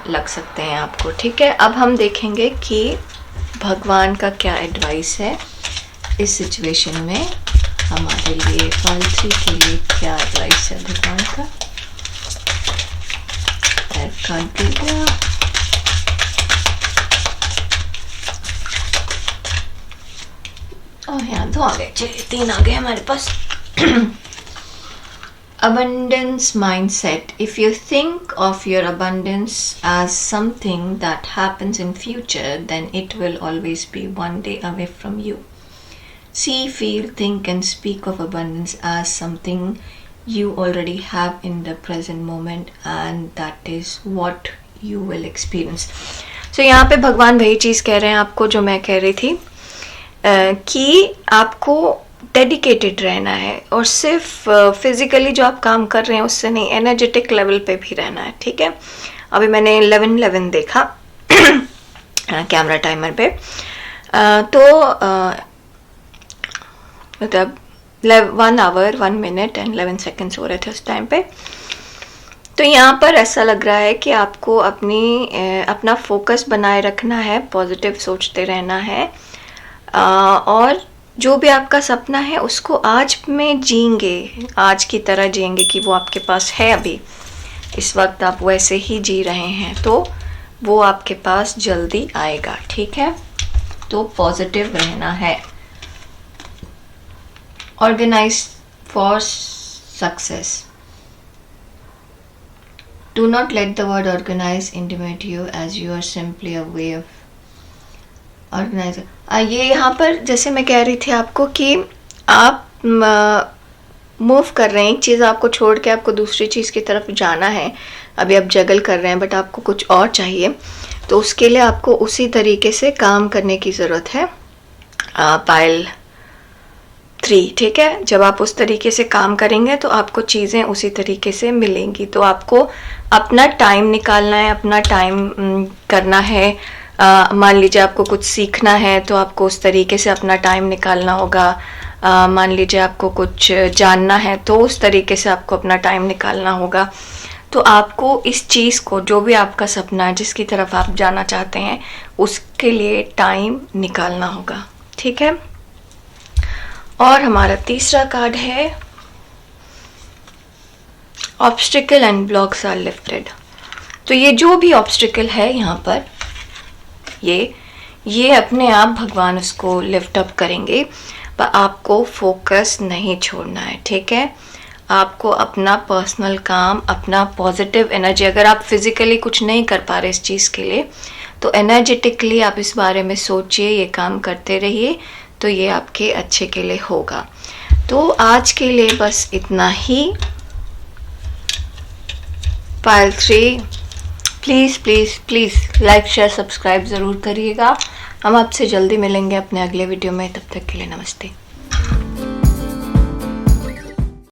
लग सकते हैं आपको, ठीक है। अब हम देखेंगे कि भगवान का क्या एडवाइस है इस सिचुएशन में हमारे लिए। पाइल 3 के लिए क्या एडवाइस है भगवान का? कार्ड दे दिया। यहाँ 2 आ गए, चलिए 3 आ गए हमारे पास। Abundance mindset. If you think of your abundance as something that happens in future, then it will always be one day away from you. See, feel, think and speak of abundance as something you already have in the present moment, and that is what you will experience. So यहाँ पे भगवान वही चीज़ कह रहे हैं आपको जो मैं कह रही थी, कि आपको डेडिकेटेड रहना है और सिर्फ फिजिकली जो आप काम कर रहे हैं उससे नहीं, एनर्जेटिक लेवल पे भी रहना है, ठीक है। अभी मैंने 11:11 देखा कैमरा टाइमर पे, तो मतलब 1 आवर 1 मिनट एंड 11 सेकेंड्स हो रहे थे उस टाइम पे। तो यहाँ पर ऐसा लग रहा है कि आपको अपना फोकस बनाए रखना है, पॉजिटिव सोचते रहना है, और जो भी आपका सपना है उसको आज में जिएंगे, आज की तरह जिएंगे कि वो आपके पास है, अभी इस वक्त आप वैसे ही जी रहे हैं, तो वो आपके पास जल्दी आएगा, ठीक है। तो पॉजिटिव रहना है। Organise for success. Do not let the word organize intimidate you, as you are simply a way of organizing. ये यहाँ पर जैसे मैं कह रही थी आपको कि आप मूव कर रहे हैं, एक चीज़ आपको छोड़ के आपको दूसरी चीज़ की तरफ जाना है। अभी आप जगल कर रहे हैं बट आपको कुछ और चाहिए, तो उसके लिए आपको उसी तरीके से काम करने की ज़रूरत है। पाइल 3, ठीक है। जब आप उस तरीके से काम करेंगे तो आपको चीज़ें उसी तरीके से मिलेंगी। तो आपको अपना टाइम निकालना है, अपना टाइम करना है। मान लीजिए आपको कुछ सीखना है तो आपको उस तरीके से अपना टाइम निकालना होगा। मान लीजिए आपको कुछ जानना है तो उस तरीके से आपको अपना टाइम निकालना होगा। तो आपको इस चीज़ को, जो भी आपका सपना है, जिसकी तरफ आप जाना चाहते हैं, उसके लिए टाइम निकालना होगा, ठीक है। और हमारा तीसरा कार्ड है obstacle and blocks are lifted. तो ये जो भी ऑब्स्टिकल है यहाँ पर, ये अपने आप भगवान उसको लिफ्ट अप करेंगे, पर आपको फोकस नहीं छोड़ना है, ठीक है। आपको अपना पर्सनल काम, अपना पॉजिटिव एनर्जी, अगर आप फिजिकली कुछ नहीं कर पा रहे इस चीज़ के लिए, तो एनर्जेटिकली आप इस बारे में सोचिए, ये काम करते रहिए, तो ये आपके अच्छे के लिए होगा। तो आज के लिए बस इतना ही। Pile 3, please please please like share subscribe ज़रूर करिएगा। हम आपसे जल्दी मिलेंगे अपने अगले वीडियो में, तब तक के लिए नमस्ते।